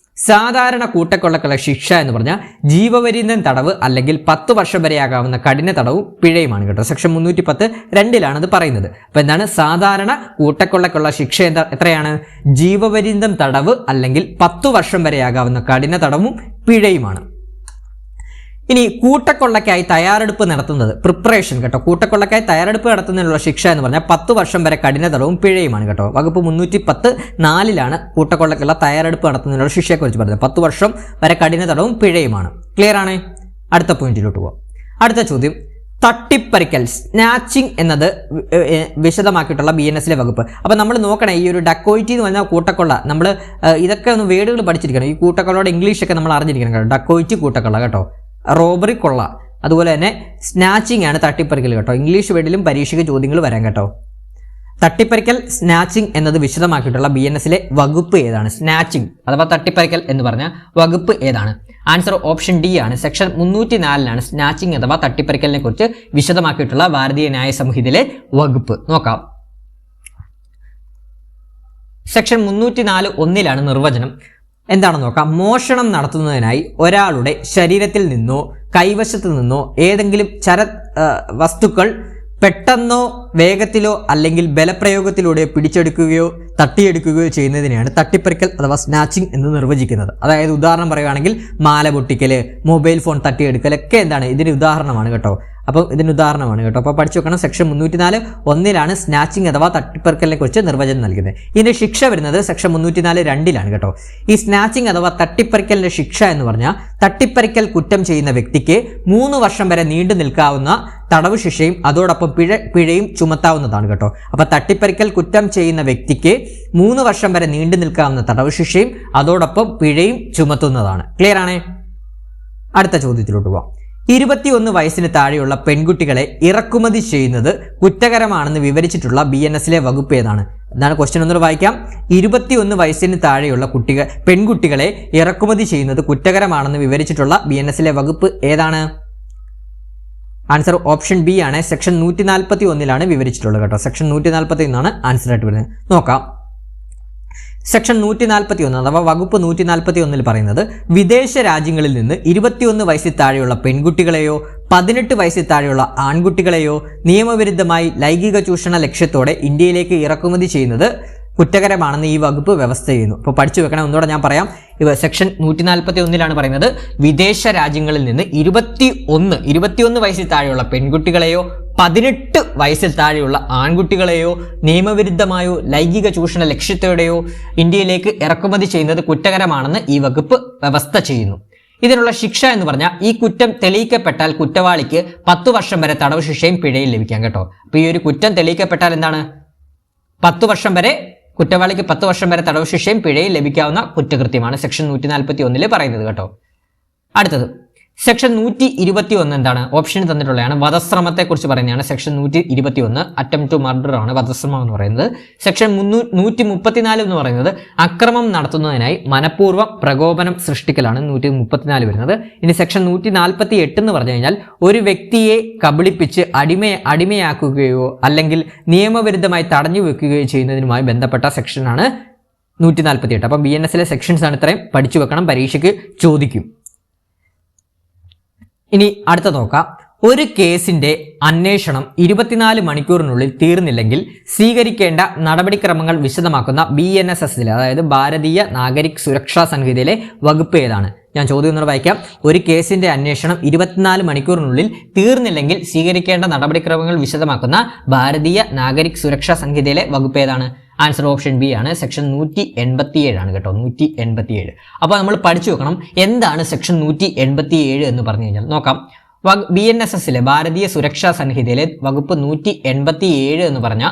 സാധാരണ കൂട്ടക്കൊള്ളക്കുള്ള ശിക്ഷ എന്ന് പറഞ്ഞാൽ ജീവപര്യന്തം തടവ് അല്ലെങ്കിൽ 10 വർഷം വരെയാകാവുന്ന കഠിന തടവും പിഴയുമാണ് കേട്ടോ. സെക്ഷൻ 310(2) അത് പറയുന്നത്. അപ്പോൾ എന്താണ്? സാധാരണ കൂട്ടക്കൊള്ളക്കുള്ള ശിക്ഷ എത്രയാണ്? ജീവപര്യന്തം തടവ് അല്ലെങ്കിൽ 10 വർഷം വരെയാകാവുന്ന കഠിന തടവും പിഴയുമാണ്. ഇനി കൂട്ടക്കൊള്ളക്കായി തയ്യാറെടുപ്പ് നടത്തുന്നത് പ്രിപ്പറേഷൻ കേട്ടോ. കൂട്ടക്കൊള്ളക്കായി തയ്യാറെടുപ്പ് നടത്തുന്നതിനുള്ള ശിക്ഷ എന്ന് പറഞ്ഞാൽ 10 വർഷം വരെ കഠിന തടവും പിഴയുമാണ് കേട്ടോ. വകുപ്പ് 310(4) കൂട്ടക്കൊള്ളക്കുള്ള തയ്യാറെടുപ്പ് നടത്തുന്നതിനുള്ള ശിക്ഷയെക്കുറിച്ച് പറയുന്നത്. 10 വർഷം വരെ കഠിന തടവും പിഴയുമാണ്. ക്ലിയർ ആണ്? അടുത്ത പോയിന്റിലോട്ട് പോകാം. അടുത്ത ചോദ്യം, തട്ടിപ്പറിക്കൽ സ്നാച്ചിങ് എന്നത് വിശദമാക്കിയിട്ടുള്ള BNSലെ വകുപ്പ്. അപ്പോൾ നമ്മൾ നോക്കണേ, ഈ ഒരു ഡക്കോയിറ്റി എന്ന് പറഞ്ഞാൽ കൂട്ടക്കൊള്ള, നമ്മൾ ഇതൊക്കെ ഒന്ന് വേർഡുകൾ പഠിച്ചിരിക്കണം. ഈ കൂട്ടക്കൊള്ളയുടെ ഇംഗ്ലീഷൊക്കെ നമ്മൾ അറിഞ്ഞിരിക്കണം കേട്ടോ. ഡക്കോയിറ്റി കൂട്ടക്കൊള്ള കേട്ടോ, റോബറി കൊള്ള, അതുപോലെ തന്നെ സ്നാച്ചിങ് ആണ് തട്ടിപ്പറിക്കൽ കേട്ടോ. ഇംഗ്ലീഷ് വേർഡിലും പരീക്ഷയ്ക്ക് ചോദ്യങ്ങൾ വരാൻ കേട്ടോ. തട്ടിപ്പറിക്കൽ സ്നാച്ചിങ് എന്നത് വിശദമാക്കിയിട്ടുള്ള BNSലെ വകുപ്പ് ഏതാണ്? സ്നാച്ചിങ് അഥവാ തട്ടിപ്പറിക്കൽ എന്ന് പറഞ്ഞ വകുപ്പ് ഏതാണ്? ആൻസർ ഓപ്ഷൻ ഡി ആണ്. സെക്ഷൻ 304 സ്നാച്ചിങ് അഥവാ തട്ടിപ്പറിക്കലിനെ കുറിച്ച് വിശദമാക്കിയിട്ടുള്ള ഭാരതീയ ന്യായ സംഹിതയിലെ വകുപ്പ്. നോക്കാം. സെക്ഷൻ 304(1) നിർവചനം എന്താണെന്ന് നോക്കാം. മോഷണം നടത്തുന്നതിനായി ഒരാളുടെ ശരീരത്തിൽ നിന്നോ കൈവശത്ത് നിന്നോ ഏതെങ്കിലും വസ്തുക്കൾ പെട്ടെന്നോ വേഗത്തിലോ അല്ലെങ്കിൽ ബലപ്രയോഗത്തിലൂടെ പിടിച്ചെടുക്കുകയോ തട്ടിയെടുക്കുകയോ ചെയ്യുന്നതിനെയാണ് തട്ടിപ്പറിക്കൽ അഥവാ സ്നാച്ചിങ് എന്ന് നിർവചിക്കുന്നത്. അതായത് ഉദാഹരണം പറയുകയാണെങ്കിൽ മാല പൊട്ടിക്കൽ, മൊബൈൽ ഫോൺ തട്ടിയെടുക്കൽ ഒക്കെ എന്താണ് ഇതിന് ഉദാഹരണമാണ് കേട്ടോ. അപ്പോൾ ഇതിന് ഉദാഹരണമാണ് കേട്ടോ. അപ്പോൾ പഠിച്ചു വെക്കണം. സെക്ഷൻ 304(1) സ്നാച്ചിങ് അഥവാ തട്ടിപ്പറിക്കലിനെ കുറിച്ച് നിർവചനം നൽകുന്നത്. ഇതിന്റെ ശിക്ഷ വരുന്നത് സെക്ഷൻ 304(2) ആണ് കേട്ടോ. ഈ സ്നാച്ചിങ് അഥവാ തട്ടിപ്പറിക്കലിന്റെ ശിക്ഷ എന്ന് പറഞ്ഞാൽ തട്ടിപ്പറിക്കൽ കുറ്റം ചെയ്യുന്ന വ്യക്തിക്ക് 3 വർഷം വരെ നീണ്ടു നിൽക്കാവുന്ന തടവ് ശിക്ഷയും അതോടൊപ്പം പിഴയും ചുമത്താവുന്നതാണ് കേട്ടോ. അപ്പൊ തട്ടിപ്പറിക്കൽ കുറ്റം ചെയ്യുന്ന വ്യക്തിക്ക് 3 വർഷം വരെ നീണ്ടു നിൽക്കാവുന്ന തടവ് ശിക്ഷയും അതോടൊപ്പം പിഴയും ചുമത്തുന്നതാണ്. ക്ലിയർ ആണ്? അടുത്ത ചോദ്യത്തിലോട്ട് പോവാം. 21 വയസ്സിന് താഴെയുള്ള പെൺകുട്ടികളെ ഇറക്കുമതി ചെയ്യുന്നത് കുറ്റകരമാണെന്ന് വിവരിച്ചിട്ടുള്ള BNSലെ വകുപ്പ് ഏതാണ്? എന്താണ് ക്വസ്റ്റ്യൻ? ഒന്നുകൂടെ വായിക്കാം. 21 വയസ്സിന് താഴെയുള്ള പെൺകുട്ടികളെ ഇറക്കുമതി ചെയ്യുന്നത് കുറ്റകരമാണെന്ന് വിവരിച്ചിട്ടുള്ള BNSലെ വകുപ്പ് ഏതാണ്? ആൻസർ ഓപ്ഷൻ ബി ആണ്. സെക്ഷൻ 141 വിവരിച്ചിട്ടുള്ളത് കേട്ടോ. സെക്ഷൻ 141 ആൻസർ ആയിട്ട് വരുന്നത്. നോക്കാം. സെക്ഷൻ 141 അഥവാ വകുപ്പ് 141 പറയുന്നത് വിദേശ രാജ്യങ്ങളിൽ നിന്ന് 21 വയസ്സിൽ താഴെയുള്ള പെൺകുട്ടികളെയോ 18 വയസ്സിൽ താഴെയുള്ള ആൺകുട്ടികളെയോ നിയമവിരുദ്ധമായി ലൈംഗിക ചൂഷണ ലക്ഷ്യത്തോടെ ഇന്ത്യയിലേക്ക് ഇറക്കുമതി ചെയ്യുന്നത് കുറ്റകരമാണെന്ന് ഈ വകുപ്പ് വ്യവസ്ഥ ചെയ്യുന്നു. അപ്പോൾ പഠിച്ചു വെക്കണം. ഒന്നുകൂടെ ഞാൻ പറയാം. സെക്ഷൻ 141 പറയുന്നത് വിദേശ രാജ്യങ്ങളിൽ നിന്ന് 21 വയസ്സിൽ താഴെയുള്ള പെൺകുട്ടികളെയോ 18 വയസ്സിൽ താഴെയുള്ള ആൺകുട്ടികളെയോ നിയമവിരുദ്ധമായോ ലൈംഗിക ചൂഷണ ലക്ഷ്യത്തോടെയോ ഇന്ത്യയിലേക്ക് ഇറക്കുമതി ചെയ്യുന്നത് കുറ്റകരമാണെന്ന് ഈ വകുപ്പ് വ്യവസ്ഥ ചെയ്യുന്നു. ഇതിനുള്ള ശിക്ഷ എന്ന് പറഞ്ഞാൽ ഈ കുറ്റം തെളിയിക്കപ്പെട്ടാൽ കുറ്റവാളിക്ക് 10 വർഷം വരെ തടവ് ശിക്ഷയും പിഴയും ലഭിക്കാം കേട്ടോ. അപ്പോൾ ഈ ഒരു കുറ്റം തെളിയിക്കപ്പെട്ടാൽ എന്താണ്? 10 വർഷം വരെ കുറ്റവാളിക്ക് 10 വർഷം വരെ തടവ് ശിക്ഷയും പിഴയും ലഭിക്കാവുന്ന കുറ്റകൃത്യമാണ് സെക്ഷൻ 141 പറയുന്നത് കേട്ടോ. അടുത്തത് സെക്ഷൻ 121 എന്താണ്? ഓപ്ഷൻ തന്നിട്ടുള്ളതാണ്. വധശ്രമത്തെ കുറിച്ച് പറയുന്നതാണ്. സെക്ഷൻ 121 അറ്റംപ്റ്റ് ടു മർഡർ ആണ് വധശ്രമം എന്ന് പറയുന്നത്. സെക്ഷൻ 134 എന്ന് പറയുന്നത് അക്രമം നടത്തുന്നതിനായി മനഃപൂർവ്വം പ്രകോപനം സൃഷ്ടിക്കലാണ് 134 വരുന്നത്. ഇനി സെക്ഷൻ 148 എന്ന് പറഞ്ഞു കഴിഞ്ഞാൽ ഒരു വ്യക്തിയെ കബളിപ്പിച്ച് അടിമയാക്കുകയോ അല്ലെങ്കിൽ നിയമവിരുദ്ധമായി തടഞ്ഞു വെക്കുകയോ ചെയ്യുന്നതിനുമായി ബന്ധപ്പെട്ട സെക്ഷനാണ് 148. അപ്പം BNSലെ സെക്ഷൻസ് ആണ് ഇത്രയും. പഠിച്ചു വെക്കണം, പരീക്ഷയ്ക്ക് ചോദിക്കും. ഇനി അടുത്ത നോക്കാം. ഒരു കേസിന്റെ അന്വേഷണം 24 മണിക്കൂറിനുള്ളിൽ തീർന്നില്ലെങ്കിൽ സ്വീകരിക്കേണ്ട നടപടിക്രമങ്ങൾ വിശദമാക്കുന്ന BNSSലെ അതായത് ഭാരതീയ നാഗരിക് സുരക്ഷാ സംഹിതയിലെ വകുപ്പ് ഏതാണ്? ഞാൻ ചോദ്യം ഒന്നുകൂടെ വായിക്കാം. ഒരു കേസിന്റെ അന്വേഷണം 24 മണിക്കൂറിനുള്ളിൽ തീർന്നില്ലെങ്കിൽ സ്വീകരിക്കേണ്ട നടപടിക്രമങ്ങൾ വിശദമാക്കുന്ന ഭാരതീയ നാഗരിക് സുരക്ഷാ സംഹിതയിലെ വകുപ്പ് ഏതാണ്? ആൻസർ ഓപ്ഷൻ ബി ആണ്. സെക്ഷൻ 187 ആണ് കേട്ടോ. 187. അപ്പോൾ നമ്മൾ പഠിച്ചു വെക്കണം എന്താണ് സെക്ഷൻ 187 എന്ന് പറഞ്ഞു കഴിഞ്ഞാൽ. നോക്കാം. BNSSലെ ഭാരതീയ സുരക്ഷാ സംഹിതയിലെ വകുപ്പ് 187 എന്ന് പറഞ്ഞാൽ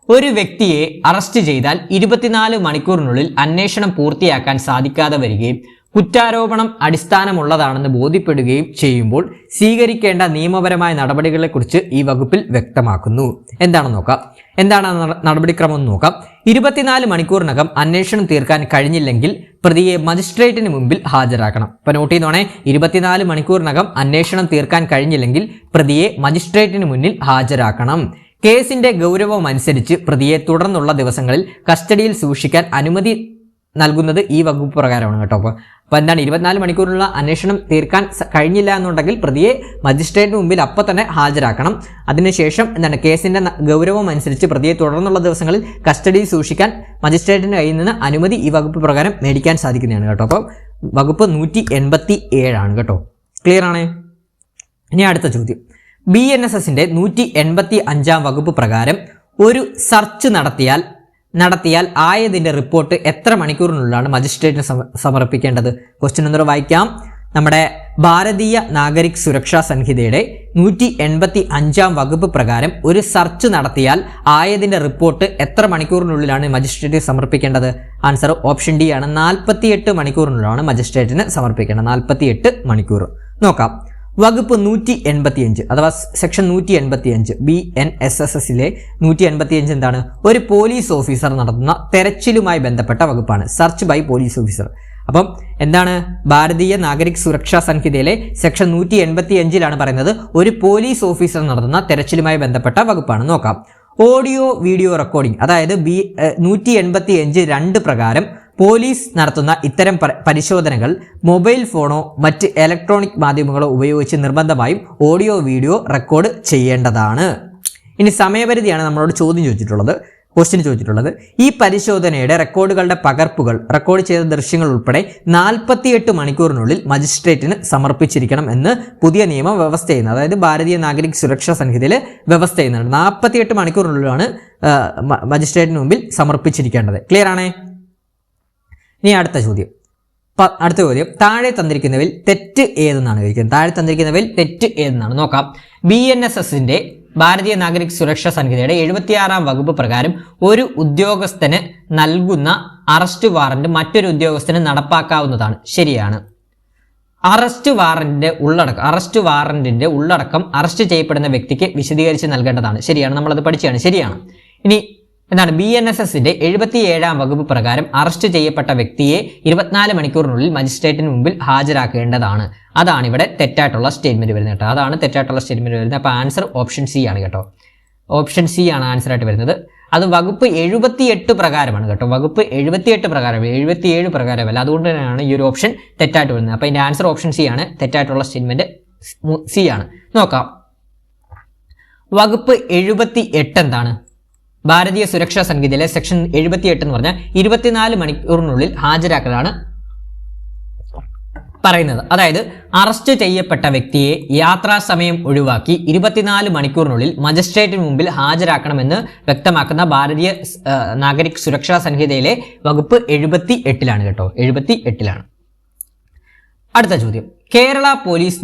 ഒരു വ്യക്തിയെ അറസ്റ്റ് ചെയ്താൽ 24 മണിക്കൂറിനുള്ളിൽ അന്വേഷണം പൂർത്തിയാക്കാൻ സാധിക്കാതെ വരികയും കുറ്റാരോപണം അടിസ്ഥാനമുള്ളതാണെന്ന് ബോധ്യപ്പെടുകയും ചെയ്യുമ്പോൾ സ്വീകരിക്കേണ്ട നിയമപരമായ നടപടികളെക്കുറിച്ച് ഈ വകുപ്പിൽ വ്യക്തമാക്കുന്നു. എന്താണെന്ന് നോക്കാം. എന്താണ് നടപടിക്രമം എന്ന് നോക്കാം. 24 മണിക്കൂറിനകം അന്വേഷണം തീർക്കാൻ കഴിഞ്ഞില്ലെങ്കിൽ പ്രതിയെ മജിസ്ട്രേറ്റിന് മുമ്പിൽ ഹാജരാക്കണം. ഇപ്പൊ നോട്ട് ചെയ്തോണേ. 24 മണിക്കൂറിനകം അന്വേഷണം തീർക്കാൻ കഴിഞ്ഞില്ലെങ്കിൽ പ്രതിയെ മജിസ്ട്രേറ്റിന് മുന്നിൽ ഹാജരാക്കണം. കേസിന്റെ ഗൗരവം അനുസരിച്ച് പ്രതിയെ തുടർന്നുള്ള ദിവസങ്ങളിൽ കസ്റ്റഡിയിൽ സൂക്ഷിക്കാൻ അനുമതി നൽകുന്നത് ഈ വകുപ്പ് പ്രകാരമാണ് കേട്ടോ. അപ്പോൾ എന്താണ് 24 മണിക്കൂറിനുള്ള അന്വേഷണം തീർക്കാൻ കഴിഞ്ഞില്ല എന്നുണ്ടെങ്കിൽ പ്രതിയെ മജിസ്ട്രേറ്റിന് മുമ്പിൽ അപ്പം തന്നെ ഹാജരാക്കണം. അതിനുശേഷം എന്താണ് കേസിന്റെ ഗൗരവം അനുസരിച്ച് പ്രതിയെ തുടർന്നുള്ള ദിവസങ്ങളിൽ കസ്റ്റഡിയിൽ സൂക്ഷിക്കാൻ മജിസ്ട്രേറ്റിന്റെ കയ്യിൽ നിന്ന് അനുമതി ഈ വകുപ്പ് പ്രകാരം മേടിക്കാൻ സാധിക്കുന്നതാണ് കേട്ടോ. അപ്പോൾ വകുപ്പ് 187 ആണ് കേട്ടോ. ക്ലിയർ ആണ്? ഇനി അടുത്ത ചോദ്യം. BNSSന്റെ 185 വകുപ്പ് പ്രകാരം ഒരു സെർച്ച് നടത്തിയാൽ ആയതിന്റെ റിപ്പോർട്ട് എത്ര മണിക്കൂറിനുള്ളിലാണ് മജിസ്ട്രേറ്റിന് സമർപ്പിക്കേണ്ടത്? ക്വസ്റ്റ്യൻ ഒന്നുകൂടെ വായിക്കാം. നമ്മുടെ ഭാരതീയ നാഗരിക് സുരക്ഷാ സംഹിതയുടെ 185 വകുപ്പ് പ്രകാരം ഒരു സെർച്ച് നടത്തിയാൽ ആയതിന്റെ റിപ്പോർട്ട് എത്ര മണിക്കൂറിനുള്ളിലാണ് മജിസ്ട്രേറ്റിന് സമർപ്പിക്കേണ്ടത്? ആൻസർ ഓപ്ഷൻ ഡി ആണ്. 48 മണിക്കൂറിനുള്ളിലാണ് മജിസ്ട്രേറ്റിന് സമർപ്പിക്കേണ്ടത്. 48 മണിക്കൂർ. നോക്കാം. വകുപ്പ് 185 അഥവാ സെക്ഷൻ 185 BNSSലെ 185 എന്താണ്? ഒരു പോലീസ് ഓഫീസർ നടത്തുന്ന തെരച്ചിലുമായി ബന്ധപ്പെട്ട വകുപ്പാണ്. Search by police officer. അപ്പം എന്താണ്? ഭാരതീയ നാഗരിക് സുരക്ഷാ സംഹിതയിലെ സെക്ഷൻ 185 പറയുന്നത് ഒരു പോലീസ് ഓഫീസർ നടത്തുന്ന തെരച്ചിലുമായി ബന്ധപ്പെട്ട വകുപ്പാണ്. നോക്കാം. ഓഡിയോ വീഡിയോ റെക്കോർഡിംഗ് അതായത് 185(2) പ്രകാരം പോലീസ് നടത്തുന്ന ഇത്തരം പരിശോധനകൾ മൊബൈൽ ഫോണോ മറ്റ് ഇലക്ട്രോണിക് മാധ്യമങ്ങളോ ഉപയോഗിച്ച് നിർബന്ധമായും ഓഡിയോ വീഡിയോ റെക്കോർഡ് ചെയ്യേണ്ടതാണ്. ഇനി സമയപരിധിയാണ് നമ്മളോട് ചോദ്യം ചോദിച്ചിട്ടുള്ളത്. ക്വസ്റ്റ്യൻ ചോദിച്ചിട്ടുള്ളത്. ഈ പരിശോധനയുടെ റെക്കോർഡുകളുടെ പകർപ്പുകൾ റെക്കോർഡ് ചെയ്ത ദൃശ്യങ്ങൾ ഉൾപ്പെടെ 48 മണിക്കൂറിനുള്ളിൽ മജിസ്ട്രേറ്റിന് സമർപ്പിച്ചിരിക്കണം എന്ന് പുതിയ നിയമം വ്യവസ്ഥ ചെയ്യുന്നത്. അതായത് ഭാരതീയ നാഗരിക് സുരക്ഷാ സംഹിതയിൽ വ്യവസ്ഥ ചെയ്യുന്നുണ്ട്. 48 മണിക്കൂറിനുള്ളിലാണ് മജിസ്ട്രേറ്റിന് മുമ്പിൽ സമർപ്പിച്ചിരിക്കേണ്ടത്. ക്ലിയർ ആണേ? ഇനി അടുത്ത ചോദ്യം താഴെ തന്നിരിക്കുന്നവയിൽ തെറ്റ് ഏതെന്നാണ് ചോദിക്കുന്നത്. താഴെ തന്നിരിക്കുന്നവയിൽ തെറ്റ് ഏതെന്നാണ് നോക്കാം. BNSSന്റെ ഭാരതീയ നാഗരിക് സുരക്ഷാ സംഹിതയുടെ 76-ാം വകുപ്പ് പ്രകാരം ഒരു ഉദ്യോഗസ്ഥന് നൽകുന്ന അറസ്റ്റ് വാറന്റ് മറ്റൊരു ഉദ്യോഗസ്ഥന് നടപ്പാക്കാവുന്നതാണ്. ശരിയാണ്. അറസ്റ്റ് വാറന്റിന്റെ ഉള്ളടക്കം അറസ്റ്റ് ചെയ്യപ്പെടുന്ന വ്യക്തിക്ക് വിശദീകരിച്ച് നൽകേണ്ടതാണ്. ശരിയാണ്, നമ്മളത് പഠിച്ചാണ്. ശരിയാണ്. ഇനി എന്താണ് BNSSന്റെ 77-ാം വകുപ്പ് പ്രകാരം അറസ്റ്റ് ചെയ്യപ്പെട്ട വ്യക്തിയെ 24 മണിക്കൂറിനുള്ളിൽ മജിസ്ട്രേറ്റിന് മുമ്പിൽ ഹാജരാക്കേണ്ടതാണ്. അതാണ് ഇവിടെ തെറ്റായിട്ടുള്ള സ്റ്റേറ്റ്മെന്റ് വരുന്നത് കേട്ടോ. അതാണ് തെറ്റായിട്ടുള്ള സ്റ്റേറ്റ്മെന്റ് വരുന്നത്. അപ്പോൾ ആൻസർ ഓപ്ഷൻ സി ആണ് കേട്ടോ. ഓപ്ഷൻ സി ആണ് ആൻസർ ആയിട്ട് വരുന്നത്. അത് വകുപ്പ് 78 പ്രകാരമാണ് കേട്ടോ. വകുപ്പ് 78 പ്രകാരം, 77 പ്രകാരമല്ല. അതുകൊണ്ട് തന്നെയാണ് ഈ ഒരു ഓപ്ഷൻ തെറ്റായിട്ട് വരുന്നത്. അപ്പോൾ ഇതിന്റെ ആൻസർ ഓപ്ഷൻ സി ആണ്. തെറ്റായിട്ടുള്ള സ്റ്റേറ്റ്മെന്റ് സി ആണ്. നോക്കാം. വകുപ്പ് 78 എന്താണ്? ഭാരതീയ സുരക്ഷാ സംഹിതയിലെ സെക്ഷൻ 78 എന്ന് പറഞ്ഞാൽ 24 മണിക്കൂറിനുള്ളിൽ ഹാജരാക്കലാണ് പറയുന്നത്. അതായത് അറസ്റ്റ് ചെയ്യപ്പെട്ട വ്യക്തിയെ യാത്രാ സമയം ഒഴിവാക്കി 24 മണിക്കൂറിനുള്ളിൽ മജിസ്ട്രേറ്റിന് മുമ്പിൽ ഹാജരാക്കണമെന്ന് വ്യക്തമാക്കുന്ന ഭാരതീയ നാഗരിക് സുരക്ഷാ സംഹിതയിലെ വകുപ്പ് 78-ലാണ് കേട്ടോ. 78-ലാണ്. അടുത്ത ചോദ്യം. കേരള പോലീസ്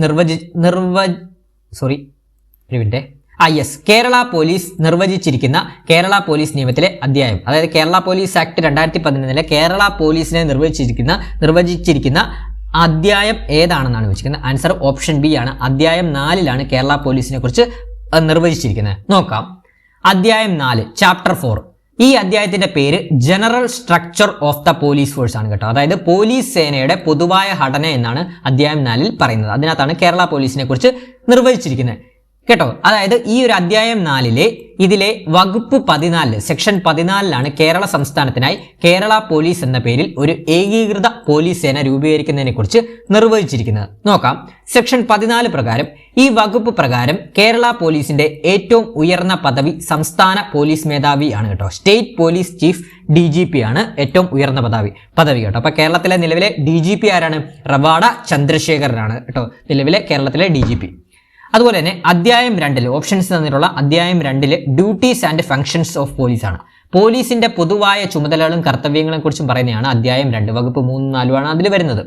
കേരള പോലീസ് നിർവചിച്ചിരിക്കുന്ന കേരള പോലീസ് നിയമത്തിലെ അധ്യായം, അതായത് കേരള പോലീസ് ആക്ട് 2011 കേരള പോലീസിനെ നിർവചിച്ചിരിക്കുന്ന അധ്യായം ഏതാണെന്നാണ് ചോദിച്ചിരിക്കുന്നത്. ആൻസർ ഓപ്ഷൻ ബി ആണ്. അധ്യായം 4-ലാണ് കേരള പോലീസിനെ കുറിച്ച് നിർവചിച്ചിരിക്കുന്നത്. നോക്കാം. അധ്യായം 4 ചാപ്റ്റർ 4. ഈ അധ്യായത്തിന്റെ പേര് general structure of the police force ആണ് കേട്ടോ. അതായത് പോലീസ് സേനയുടെ പൊതുവായ ഘടന എന്നാണ് അധ്യായം 4-ൽ പറയുന്നത്. അതിനകത്താണ് കേരള പോലീസിനെ കുറിച്ച് നിർവചിച്ചിരിക്കുന്നത് കേട്ടോ. അതായത് ഈ ഒരു അധ്യായം 4-ലെ ഇതിലെ വകുപ്പ് 14 സെക്ഷൻ 14-ലാണ് കേരള സംസ്ഥാനത്തിനായി കേരള പോലീസ് എന്ന പേരിൽ ഒരു ഏകീകൃത പോലീസ് സേന രൂപീകരിക്കുന്നതിനെ കുറിച്ച് നിർവചിച്ചിരിക്കുന്നത്. നോക്കാം. സെക്ഷൻ 14 പ്രകാരം ഈ വകുപ്പ് പ്രകാരം കേരള പോലീസിന്റെ ഏറ്റവും ഉയർന്ന പദവി സംസ്ഥാന പോലീസ് മേധാവി ആണ് കേട്ടോ. സ്റ്റേറ്റ് പോലീസ് ചീഫ് DGP ആണ് ഏറ്റവും ഉയർന്ന പദവി കേട്ടോ. അപ്പൊ കേരളത്തിലെ നിലവിലെ DGP ആരാണ്? റവാഡ ചന്ദ്രശേഖരനാണ് കേട്ടോ നിലവിലെ കേരളത്തിലെ DGP. അതുപോലെ തന്നെ അധ്യായം 2-ൽ ഓപ്ഷൻസ് തന്നിട്ടുള്ള അധ്യായം 2-ല് duties and functions of police ആണ്. പോലീസിന്റെ പൊതുവായ ചുമതലകളും കർത്തവ്യങ്ങളെ കുറിച്ചും പറയുന്നതാണ് അധ്യായം 2. വകുപ്പ് 3, 4 ആണ് അതിൽ വരുന്നത്.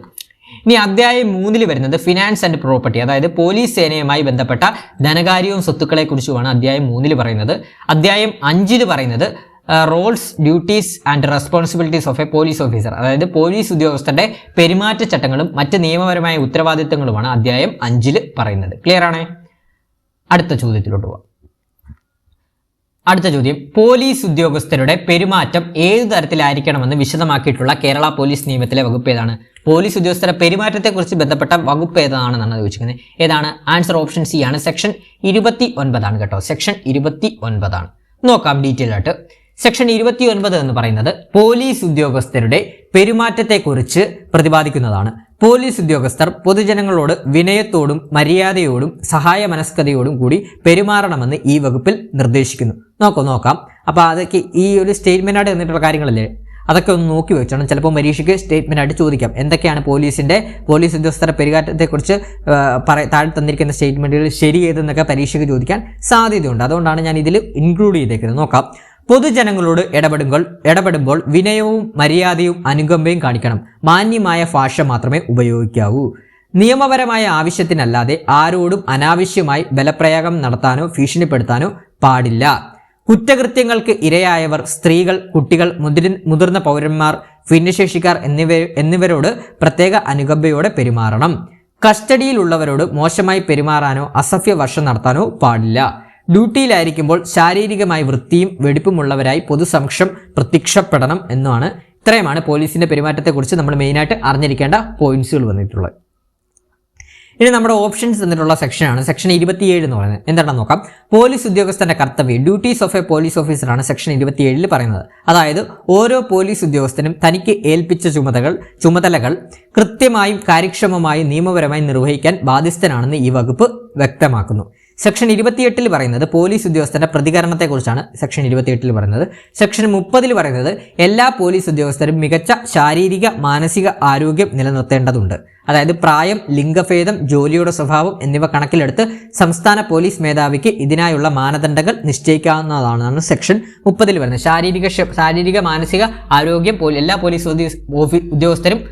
ഇനി അധ്യായം 3-ൽ വരുന്നത് ഫിനാൻസ് ആൻഡ് പ്രോപ്പർട്ടി, അതായത് പോലീസ് സേനയുമായി ബന്ധപ്പെട്ട ധനകാര്യവും സ്വത്തുക്കളെ കുറിച്ചുമാണ് അധ്യായം 3-ൽ പറയുന്നത്. അധ്യായം 5-ൽ പറയുന്നത് roles, duties and responsibilities of a police officer, അതായത് പോലീസ് ഉദ്യോഗസ്ഥരുടെ പെരുമാറ്റച്ചട്ടങ്ങളും മറ്റ് നിയമപരമായ ഉത്തരവാദിത്തങ്ങളുമാണ് അധ്യായം 5-ൽ പറയുന്നത്. ക്ലിയർ ആണേ? അടുത്ത ചോദ്യത്തിലോട്ട് പോവാം. അടുത്ത ചോദ്യം. പോലീസ് ഉദ്യോഗസ്ഥരുടെ പെരുമാറ്റം ഏതു തരത്തിലായിരിക്കണമെന്ന് വിശദമാക്കിയിട്ടുള്ള കേരള പോലീസ് നിയമത്തിലെ വകുപ്പ് ഏതാണ്? പോലീസ് ഉദ്യോഗസ്ഥരുടെ പെരുമാറ്റത്തെക്കുറിച്ച് ബന്ധപ്പെട്ട വകുപ്പ് ഏതാണെന്നാണ് ചോദിച്ചിരിക്കുന്നത്. ഏതാണ്? ആൻസർ ഓപ്ഷൻ സി ആണ്. സെക്ഷൻ 29 ആണ് കേട്ടോ. സെക്ഷൻ 29 ആണ്. നോക്കാം ഡീറ്റെയിൽ ആയിട്ട്. സെക്ഷൻ 29 എന്ന് പറയുന്നത് പോലീസ് ഉദ്യോഗസ്ഥരുടെ പെരുമാറ്റത്തെക്കുറിച്ച് പ്രതിപാദിക്കുന്നതാണ്. പോലീസ് ഉദ്യോഗസ്ഥർ പൊതുജനങ്ങളോട് വിനയത്തോടും മര്യാദയോടും സഹായ മനസ്കതയോടും കൂടി പെരുമാറണമെന്ന് ഈ വകുപ്പിൽ നിർദ്ദേശിക്കുന്നു. നോക്കാം. അപ്പോൾ അതൊക്കെ ഈ ഒരു സ്റ്റേറ്റ്മെന്റായിട്ട് തന്നിട്ടുള്ള കാര്യങ്ങളല്ലേ, അതൊക്കെ ഒന്ന് നോക്കി വെച്ചോണം. ചിലപ്പോൾ പരീക്ഷയ്ക്ക് സ്റ്റേറ്റ്മെന്റ് ആയിട്ട് ചോദിക്കാം. എന്തൊക്കെയാണ് പോലീസ് ഉദ്യോഗസ്ഥരുടെ പെരുമാറ്റത്തെക്കുറിച്ച് താഴെ തന്നിരിക്കുന്ന സ്റ്റേറ്റ്മെന്റുകൾ ശരി ഏതെന്നൊക്കെ പരീക്ഷയ്ക്ക് ചോദിക്കാൻ സാധ്യതയുണ്ട്. അതുകൊണ്ടാണ് ഞാൻ ഇതിൽ ഇൻക്ലൂഡ് ചെയ്തേക്കുന്നത്. നോക്കാം. പൊതുജനങ്ങളോട് ഇടപെടുമ്പോൾ വിനയവും മര്യാദയും അനുകമ്പയും കാണിക്കണം. മാന്യമായ ഭാഷ മാത്രമേ ഉപയോഗിക്കാവൂ. നിയമപരമായ ആവശ്യത്തിനല്ലാതെ ആരോടും അനാവശ്യമായി ബലപ്രയോഗം നടത്താനോ ഭീഷണിപ്പെടുത്താനോ പാടില്ല. കുറ്റകൃത്യങ്ങൾക്ക് ഇരയായവർ, സ്ത്രീകൾ, കുട്ടികൾ, മുതിർന്ന പൗരന്മാർ, ഭിന്നശേഷിക്കാർ എന്നിവരോട് പ്രത്യേക അനുകമ്പയോടെ പെരുമാറണം. കസ്റ്റഡിയിലുള്ളവരോട് മോശമായി പെരുമാറാനോ അസഭ്യ വർഷം നടത്താനോ പാടില്ല. ഡ്യൂട്ടിയിലായിരിക്കുമ്പോൾ ശാരീരികമായി വൃത്തിയും വെടിപ്പുമുള്ളവരായി പൊതുസമക്ഷം പ്രത്യക്ഷപ്പെടണം എന്നാണ്. ഇത്രയുമാണ് പോലീസിന്റെ പെരുമാറ്റത്തെക്കുറിച്ച് നമ്മൾ മെയിനായിട്ട് അറിഞ്ഞിരിക്കേണ്ട പോയിന്റ്സുകൾ വന്നിട്ടുള്ളത്. ഇനി നമ്മുടെ ഓപ്ഷൻസ് തന്നിട്ടുള്ള സെക്ഷനാണ് സെക്ഷൻ 27 എന്ന് പറയുന്നത്. എന്താണെന്ന് നോക്കാം. പോലീസ് ഉദ്യോഗസ്ഥന്റെ കർത്തവ്യം, ഡ്യൂട്ടീസ് ഓഫ് എ പോലീസ് ഓഫീസറാണ് സെക്ഷൻ 27 പറയുന്നത്. അതായത് ഓരോ പോലീസ് ഉദ്യോഗസ്ഥനും തനിക്ക് ഏൽപ്പിച്ച ചുമതലകൾ കൃത്യമായും കാര്യക്ഷമമായും നിയമപരമായി നിർവഹിക്കാൻ ബാധ്യസ്ഥനാണെന്ന് ഈ വകുപ്പ് വ്യക്തമാക്കുന്നു. സെക്ഷൻ 28 പറയുന്നത് പോലീസ് ഉദ്യോഗസ്ഥരുടെ പ്രതികരണത്തെക്കുറിച്ചാണ്. സെക്ഷൻ 28 പറയുന്നത്. സെക്ഷൻ 30 പറയുന്നത് എല്ലാ പോലീസ് ഉദ്യോഗസ്ഥരും മികച്ച ശാരീരിക മാനസിക ആരോഗ്യം നിലനിർത്തേണ്ടതുണ്ട്. അതായത് പ്രായം, ലിംഗഭേദം, ജോലിയുടെ സ്വഭാവം എന്നിവ കണക്കിലെടുത്ത് സംസ്ഥാന പോലീസ് മേധാവിക്ക് ഇതിനായുള്ള മാനദണ്ഡങ്ങൾ നിശ്ചയിക്കാവുന്നതാണെന്നാണ് സെക്ഷൻ 30 പറയുന്നത്. ശാരീരിക മാനസിക ആരോഗ്യം എല്ലാ പോലീസ് ഉദ്യോഗസ്ഥരും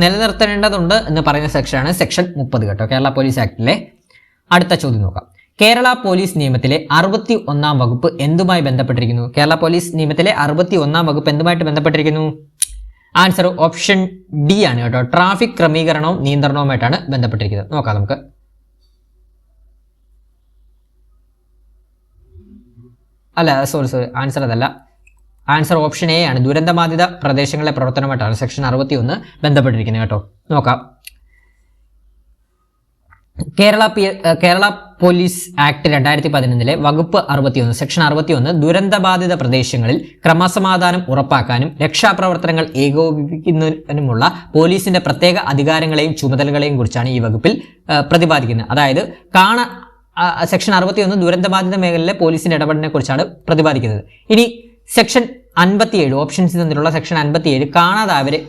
നിലനിർത്തേണ്ടതുണ്ട് എന്ന് പറയുന്ന സെക്ഷനാണ് സെക്ഷൻ 30 കേട്ടോ, കേരള പോലീസ് ആക്ടിലെ. അടുത്ത ചോദ്യം നോക്കാം. കേരള പോലീസ് നിയമത്തിലെ 61 വകുപ്പ് എന്തുമായി ബന്ധപ്പെട്ടിരിക്കുന്നു? കേരള പോലീസ് നിയമത്തിലെ 61 വകുപ്പ് എന്തുമായിട്ട് ബന്ധപ്പെട്ടിരിക്കുന്നു? ആൻസർ ഓപ്ഷൻ ഡി ആണ് കേട്ടോ. ട്രാഫിക് ക്രമീകരണവും നിയന്ത്രണവുമായിട്ടാണ് ബന്ധപ്പെട്ടിരിക്കുന്നത്. നോക്കാം നമുക്ക്. അല്ല, സോറി, ആൻസർ അതല്ല. ആൻസർ ഓപ്ഷൻ എ ആണ്. ദുരന്തബാധിത പ്രദേശങ്ങളിലെ പ്രവർത്തനമായിട്ടാണ് സെക്ഷൻ 61 ബന്ധപ്പെട്ടിരിക്കുന്നത് കേട്ടോ. നോക്കാം. കേരള പോലീസ് ആക്ട് 2011 വകുപ്പ് 61 സെക്ഷൻ 61 ദുരന്തബാധിത പ്രദേശങ്ങളിൽ ക്രമസമാധാനം ഉറപ്പാക്കാനും രക്ഷാപ്രവർത്തനങ്ങൾ ഏകോപിപ്പിക്കുന്നതിനുമുള്ള പോലീസിന്റെ പ്രത്യേക അധികാരങ്ങളെയും ചുമതലകളെയും കുറിച്ചാണ് ഈ വകുപ്പിൽ പ്രതിപാദിക്കുന്നത്. അതായത് സെക്ഷൻ 61 ദുരന്തബാധിത മേഖലയിലെ പോലീസിന്റെ ഇടപെടലിനെ കുറിച്ചാണ് പ്രതിപാദിക്കുന്നത്. ഇനി സെക്ഷൻ 57 ഓപ്ഷൻസ് തന്നിട്ടുള്ള സെക്ഷൻ 57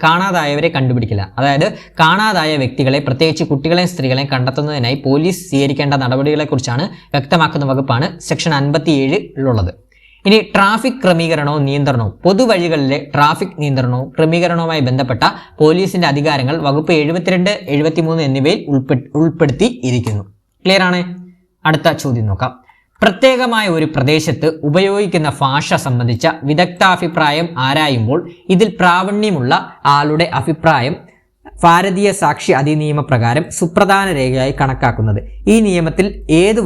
കാണാതായവരെ കണ്ടുപിടിക്കില്ല. അതായത് കാണാതായ വ്യക്തികളെ, പ്രത്യേകിച്ച് കുട്ടികളെയും സ്ത്രീകളെയും കണ്ടെത്തുന്നതിനായി പോലീസ് സ്വീകരിക്കേണ്ട നടപടികളെ കുറിച്ചാണ് വ്യക്തമാക്കുന്ന വകുപ്പാണ് സെക്ഷൻ 57 ഇനി ട്രാഫിക് ക്രമീകരണവും നിയന്ത്രണവും. പൊതുവഴികളിലെ ട്രാഫിക് നിയന്ത്രണവും ക്രമീകരണവുമായി ബന്ധപ്പെട്ട പോലീസിന്റെ അധികാരങ്ങൾ വകുപ്പ് 72, 73 എന്നിവയിൽ ഉൾപ്പെടുത്തി ഇരിക്കുന്നു. ക്ലിയർ ആണ്? അടുത്ത ചോദ്യം നോക്കാം. പ്രത്യേകമായ ഒരു പ്രദേശത്ത് ഉപയോഗിക്കുന്ന ഭാഷ സംബന്ധിച്ച വിദഗ്ധാഭിപ്രായം ആരായുമ്പോൾ ഇതിൽ പ്രാവീണ്യമുള്ള ആളുടെ അഭിപ്രായം ഭാരതീയ സാക്ഷി അധിനിയമ പ്രകാരം സുപ്രധാന രേഖയായി കണക്കാക്കുന്നത്. ഈ നിയമത്തിൽ ഏത്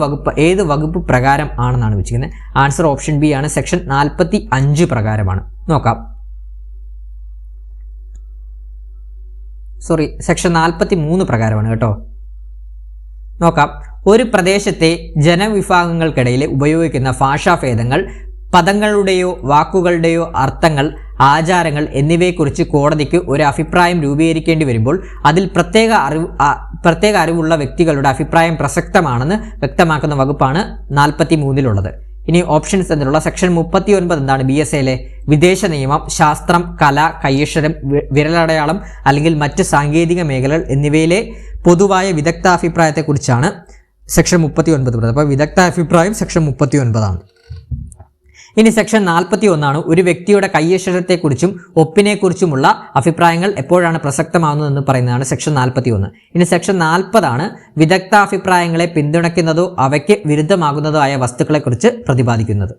വകുപ്പ് പ്രകാരം ആണെന്നാണ് വെച്ചിരിക്കുന്നത്. ആൻസർ ഓപ്ഷൻ ബി ആണ്. സെക്ഷൻ 45 പ്രകാരമാണ്. നോക്കാം. സെക്ഷൻ 43 പ്രകാരമാണ് കേട്ടോ. നോക്കാം. ഒരു പ്രദേശത്തെ ജനവിഭാഗങ്ങൾക്കിടയിൽ ഉപയോഗിക്കുന്ന ഭാഷാഭേദങ്ങൾ, പദങ്ങളുടെയോ വാക്കുകളുടെയോ അർത്ഥങ്ങൾ, ആചാരങ്ങൾ എന്നിവയെക്കുറിച്ച് കോടതിക്ക് ഒരു അഭിപ്രായം രൂപീകരിക്കേണ്ടി വരുമ്പോൾ അതിൽ പ്രത്യേക അറിവുള്ള വ്യക്തികളുടെ അഭിപ്രായം പ്രസക്തമാണെന്ന് വ്യക്തമാക്കുന്ന വകുപ്പാണ് 43 ഇനി ഓപ്ഷൻസ് എന്നുള്ള സെക്ഷൻ 39 എന്താണ്? BSAയിലെ വിദേശ നിയമം, ശാസ്ത്രം, കല, കൈയക്ഷരം, വിരലടയാളം അല്ലെങ്കിൽ മറ്റ് സാങ്കേതിക മേഖലകൾ എന്നിവയിലെ പൊതുവായ വിദഗ്ധാഭിപ്രായത്തെക്കുറിച്ചാണ് സെക്ഷൻ 39. അപ്പോൾ വിദഗ്ധാഭിപ്രായം സെക്ഷൻ 39 ഇനി സെക്ഷൻ 41 ഒരു വ്യക്തിയുടെ കൈയക്ഷരത്തെക്കുറിച്ചും ഒപ്പിനെക്കുറിച്ചുമുള്ള അഭിപ്രായങ്ങൾ എപ്പോഴാണ് പ്രസക്തമാകുന്നതെന്ന് പറയുന്നതാണ് സെക്ഷൻ 41. ഇനി സെക്ഷൻ 40 വിദഗ്ധാഭിപ്രായങ്ങളെ പിന്തുണയ്ക്കുന്നതോ അവയ്ക്ക് വിരുദ്ധമാകുന്നതോ ആയ വസ്തുക്കളെക്കുറിച്ച് പ്രതിപാദിക്കുന്നത്.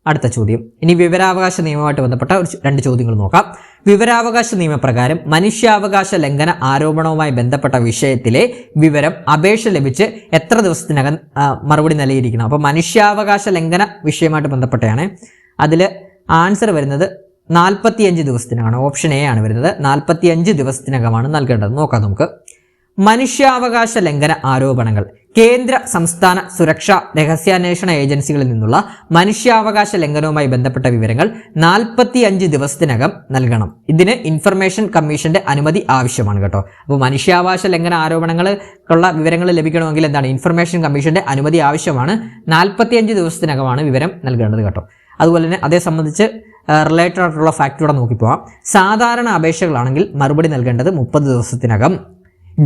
അടുത്ത ചോദ്യം. ഇനി വിവരാവകാശ നിയമവുമായിട്ട് ബന്ധപ്പെട്ട 2 ചോദ്യങ്ങൾ നോക്കാം. വിവരാവകാശ നിയമപ്രകാരം മനുഷ്യാവകാശ ലംഘന ആരോപണവുമായി ബന്ധപ്പെട്ട വിഷയത്തിലെ വിവരം അപേക്ഷ ലഭിച്ച് എത്ര ദിവസത്തിനകം മറുപടി നൽകിയിരിക്കണം? അപ്പോൾ മനുഷ്യാവകാശ ലംഘന വിഷയമായിട്ട് ബന്ധപ്പെട്ടാണ്. അതിൽ ആൻസർ വരുന്നത് 45 ദിവസത്തിനകമാണ്. ഓപ്ഷൻ എ ആണ് വരുന്നത്. 45 ദിവസത്തിനകമാണ് നൽകേണ്ടത്. നോക്കാം നമുക്ക്. മനുഷ്യാവകാശ ലംഘന ആരോപണങ്ങൾ കേന്ദ്ര സംസ്ഥാന സുരക്ഷാ രഹസ്യാന്വേഷണ ഏജൻസികളിൽ നിന്നുള്ള മനുഷ്യാവകാശ ലംഘനവുമായി ബന്ധപ്പെട്ട വിവരങ്ങൾ 45 ദിവസത്തിനകം നൽകണം. ഇതിന് ഇൻഫർമേഷൻ കമ്മീഷന്റെ അനുമതി ആവശ്യമാണ് കേട്ടോ. അപ്പോൾ മനുഷ്യാവകാശ ലംഘന ആരോപണങ്ങളുള്ള വിവരങ്ങൾ ലഭിക്കണമെങ്കിൽ എന്താണ്? ഇൻഫർമേഷൻ കമ്മീഷന്റെ അനുമതി ആവശ്യമാണ്. 45 ദിവസത്തിനകമാണ് വിവരം നൽകേണ്ടത് കേട്ടോ. അതുപോലെ തന്നെ അതേ സംബന്ധിച്ച് റിലേറ്റഡ് ആയിട്ടുള്ള ഫാക്ടൂടെ നോക്കിപ്പോവാം. സാധാരണ അപേക്ഷകളാണെങ്കിൽ മറുപടി നൽകേണ്ടത് 30 ദിവസത്തിനകം.